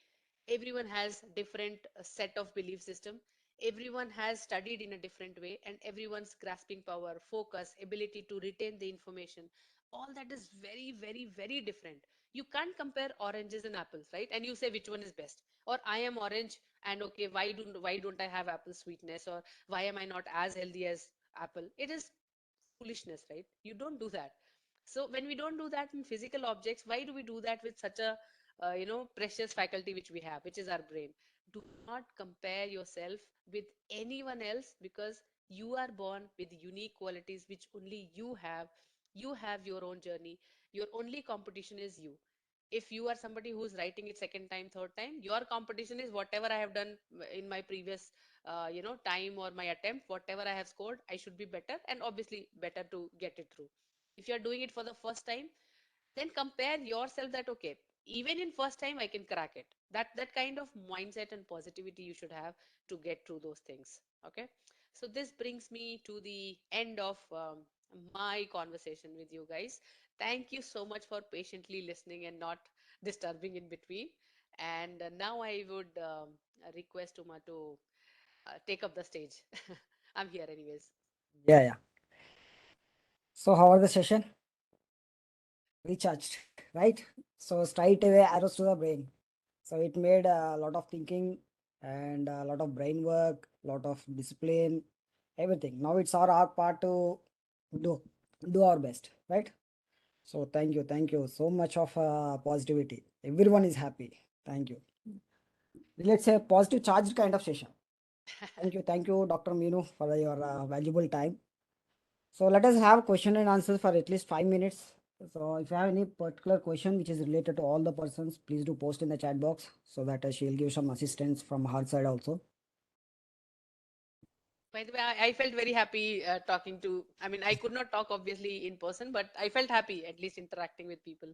Everyone has different set of belief system. Everyone has studied in a different way, and everyone's grasping power, focus, ability to retain the information, all that is very different. You can't compare oranges and apples, right? And you say which one is best, or I am orange, and okay, why don't I have apple sweetness, or why am I not as healthy as apple? It is foolishness, right? You don't do that. So when we don't do that in physical objects, why do we do that with such a precious faculty which we have, which is our brain? Do not compare yourself with anyone else, because you are born with unique qualities which only you have. You have your own journey. Your only competition is you. If you are somebody who's writing it second time, third time, your competition is whatever I have done in my previous time, or my attempt, whatever I have scored, I should be better, and obviously better to get it through. If you are doing it for the first time, then compare yourself that, okay, even in first time I can crack it. That kind of mindset and positivity you should have to get through those things. Okay, so this brings me to the end of my conversation with you guys. Thank you so much for patiently listening and not disturbing in between. And now I would request Uma to take up the stage. I'm here anyways. Yeah, yeah. So how was the session? Recharged, right? So straight away arrows to the brain. So it made a lot of thinking and a lot of brain work, lot of discipline, everything. Now it's our part to do do our best, right? So thank you so much of positivity. Everyone is happy. Thank you. Let's say positive charged kind of session. Thank you, Dr. Meenu, for your valuable time. So let us have question and answers for at least 5 minutes. So if you have any particular question which is related to all the persons, please do post in the chat box so that she'll give some assistance from her side also. By the way, I felt very happy talking to, I mean, I could not talk obviously in person, but I felt happy at least interacting with people.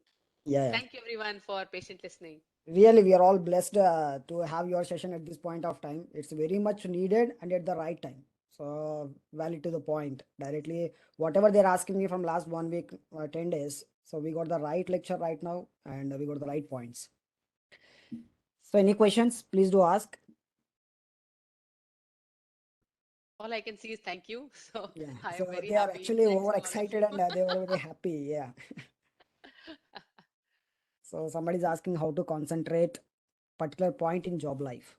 Yeah, yeah. Thank you everyone for patient listening. Really, we are all blessed to have your session at this point of time. It's very much needed and at the right time. So valid to the point. Directly, whatever they're asking me from last 1 week, 10 days. So we got the right lecture right now, and we got the right points. So any questions? Please do ask. All I can see is thank you. So Yeah. I So am very they are happy. actually Thanks over to all of excited you. and they were very happy. Yeah. So somebody is asking how to concentrate particular point in job life.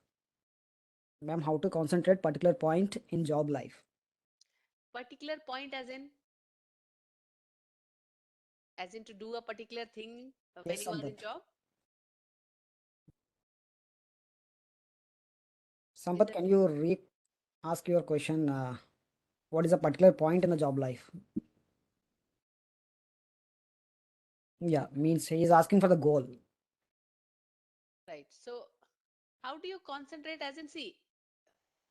Ma'am, how to concentrate particular point in job life? Particular point as in to do a particular thing when Yes, you are in Sampath. job. Is Sampath, that can you ask your question? What is a particular point in the job life? Yeah, means he is asking for the goal. right? So how do you concentrate as in see?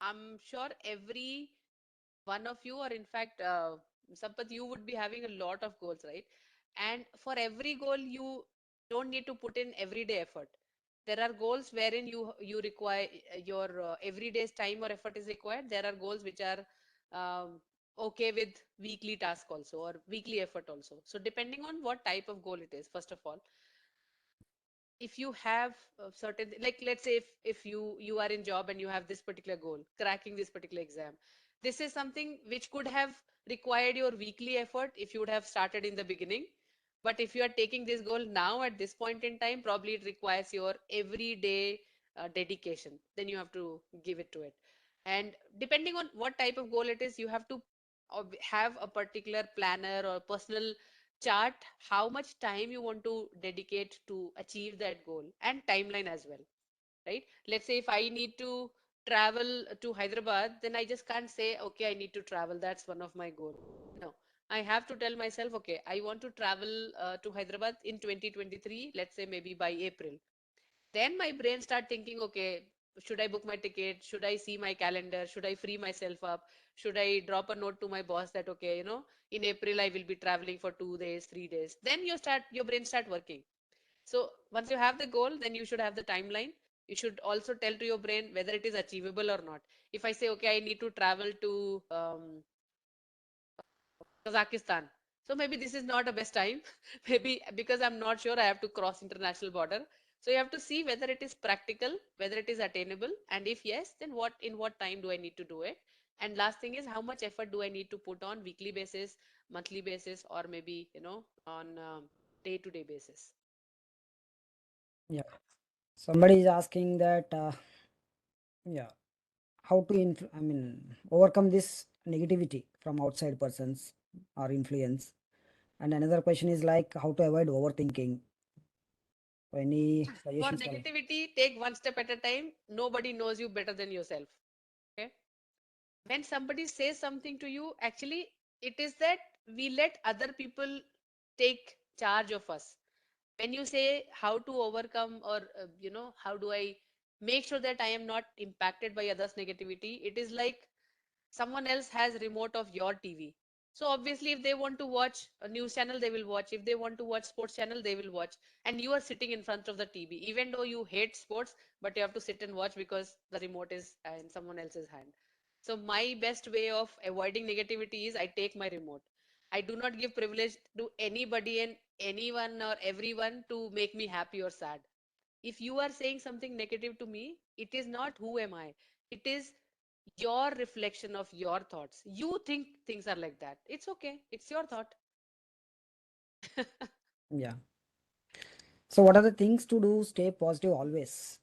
I'm sure every one of you, or in fact, Sampath, you would be having a lot of goals, right? And for every goal, you don't need to put in everyday effort. There are goals wherein you require your everyday's time or effort is required. There are goals which are um, okay with weekly task also or weekly effort also. So depending on what type of goal it is, first of all, if you have certain, like let's say if you are in job and you have this particular goal, cracking this particular exam, this is something which could have required your weekly effort if you would have started in the beginning. But if you are taking this goal now at this point in time, probably it requires your everyday dedication, then you have to give it to it. And depending on what type of goal it is, you have to have a particular planner or personal chart how much time you want to dedicate to achieve that goal and timeline as well, right? Let's say if I need to travel to Hyderabad, then I just can't say okay, I need to travel, that's one of my goal. No, I have to tell myself okay, I want to travel to Hyderabad in 2023, let's say maybe by April. Then my brain start thinking okay, should I book my ticket, should I see my calendar, should I free myself up, should I drop a note to my boss that okay, in April I will be traveling for 2 days, 3 days. Then your brain start working. So once you have the goal, then you should have the timeline. You should also tell to your brain whether it is achievable or not. If I say okay, I need to travel to Kazakhstan. So maybe this is not a best time. Maybe because I'm not sure I have to cross international border. So you have to see whether it is practical, whether it is attainable, and if yes, then what time do I need to do it? And last thing is how much effort do I need to put on weekly basis, monthly basis, or maybe on day-to-day basis. Yeah. Somebody is asking that, yeah, how to, I mean, overcome this negativity from outside persons or influence. And another question is like how to avoid overthinking. So any For suggestions? negativity, take one step at a time. Nobody knows you better than yourself. Okay. When somebody says something to you, actually, it is that we let other people take charge of us. When you say how to overcome or, how do I make sure that I am not impacted by others' negativity, it is like someone else has remote of your TV. So obviously if they want to watch a news channel they will watch, if they want to watch sports channel they will watch, and you are sitting in front of the TV even though you hate sports, but you have to sit and watch because the remote is in someone else's hand. So my best way of avoiding negativity is I take my remote. I do not give privilege to anybody and anyone or everyone to make me happy or sad. If you are saying something negative to me, it is not who am I, it is your reflection of your thoughts. You think things are like that. It's okay. It's your thought. Yeah. So what are the things to do stay positive always?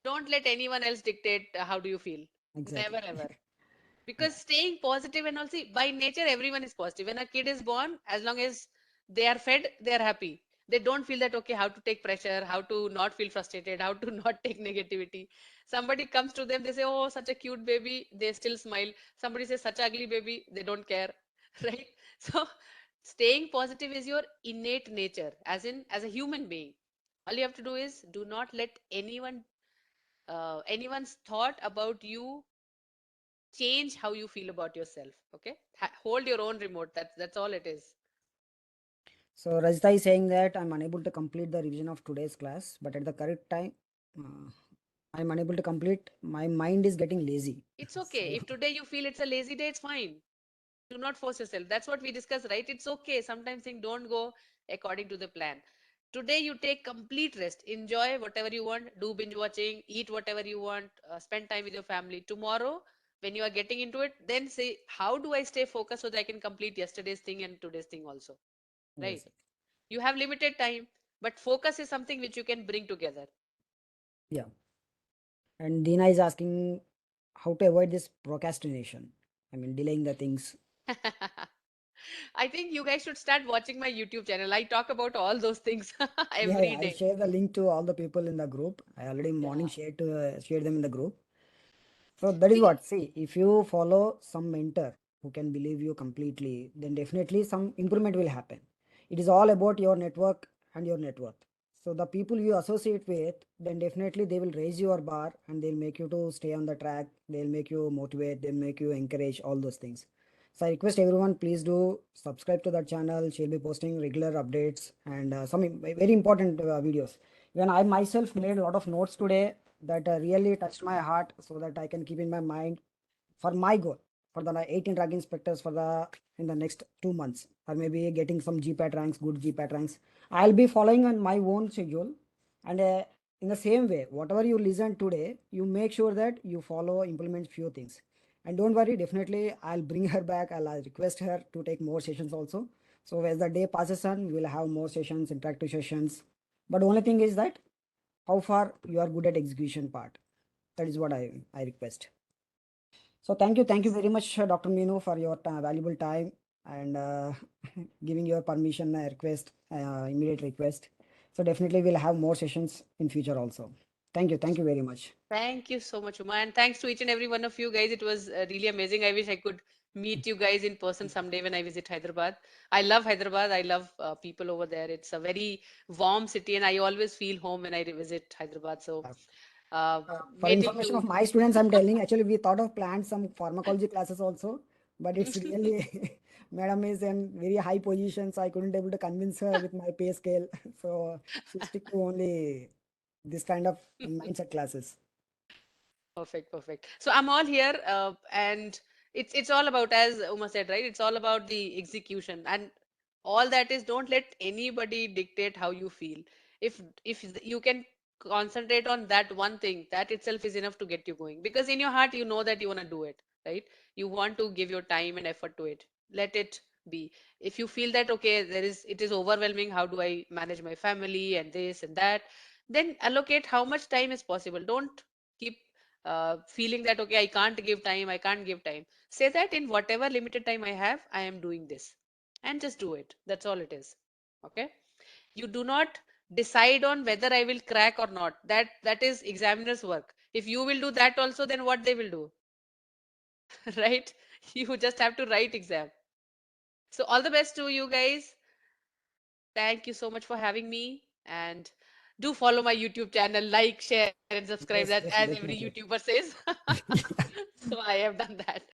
Don't let anyone else dictate how do you feel. Never Exactly. ever. Yeah. Because staying positive, and also by nature everyone is positive. When a kid is born, as long as they are fed, they are happy. They don't feel that okay, how to take pressure, how to not feel frustrated, how to not take negativity. Somebody comes to them, they say, oh, such a cute baby, they still smile. Somebody says such ugly baby, they don't care. Right? So staying positive is your innate nature, as in as a human being. All you have to do is do not let anyone's thought about you change how you feel about yourself. Okay, hold your own remote. That's all it is. So Rajita is saying that I'm unable to complete the revision of today's class, but at the correct time, uh, I'm unable to complete. My mind is getting lazy. It's okay So if today you feel it's a lazy day. It's fine. Do not force yourself. That's what we discussed, right? It's okay. Sometimes things don't go according to the plan. Today you take complete rest. Enjoy whatever you want. Do binge watching. Eat whatever you want. Spend time with your family. Tomorrow, when you are getting into it, then say, how do I stay focused so that I can complete yesterday's thing and today's thing also? Right? yes, You have limited time, but focus is something which you can bring together. yeah. And Dina is asking how to avoid this procrastination. I mean, delaying the things. I think you guys should start watching my YouTube channel. I talk about all those things Yeah, every yeah, I'll day. share the link to all the people in the group. I already morning Yeah. shared them in the group. So that is See, what. See, if you follow some mentor who can believe you completely, then definitely some improvement will happen. It is all about your network and your net worth. So the people you associate with, then definitely they will raise your bar and they'll make you to stay on the track. They'll make you motivate. They'll make you encourage all those things. So I request everyone, please do subscribe to that channel. She'll be posting regular updates and some very important videos. When I myself made a lot of notes today that really touched my heart so that I can keep in my mind for my goal for the 18 drug inspectors for the in the next 2 months or maybe getting some GPAT ranks, good GPAT ranks. I'll be following on my own schedule and in the same way, whatever you listen today, you make sure that you follow, implement few things. And don't worry, definitely I'll bring her back. I'll request her to take more sessions also. So as the day passes on, we'll have more sessions, interactive sessions. But the only thing is that how far you are good at execution part. That is what I request. So thank you yes. very much, Dr. Meenu, for your valuable time and giving your permission request, immediate request. So definitely we'll have more sessions in future also. Thank you very much. Thank you so much, Uma. And thanks to each and every one of you guys. It was really amazing. I wish I could meet you guys in person someday when I visit Hyderabad. I love Hyderabad. I love people over there. It's a very warm city, and I always feel home when I visit Hyderabad. So, Uh, uh, for waiting information of to. my students, I'm telling actually we thought of planned some pharmacology classes also, but it's really madam is in very high position, so I couldn't able to convince her with my pay scale. So she stick to only this kind of mindset classes. Perfect, perfect. So I'm all here, and it's all about, as Uma said, right? It's all about the execution, and all that is, don't let anybody dictate how you feel. If you can concentrate on that one thing, that itself is enough to get you going. Because in your heart, you know that you want to do it, right? You want to give your time and effort to it. Let it be. If you feel that okay, it is overwhelming. How do I manage my family and this and that? Then allocate how much time is possible. Don't keep feeling that okay, I can't give time. Say that in whatever limited time I have, I am doing this, and just do it. That's all it is. Okay, you do not decide on whether I will crack or not. That is examiner's work. If you will do that also, then what they will do? Right? You just have to write exam. So all the best to you guys. Thank you so much for having me, and do follow my YouTube channel, like, share, and subscribe. That Yes, as every definitely. YouTuber says. So I have done that.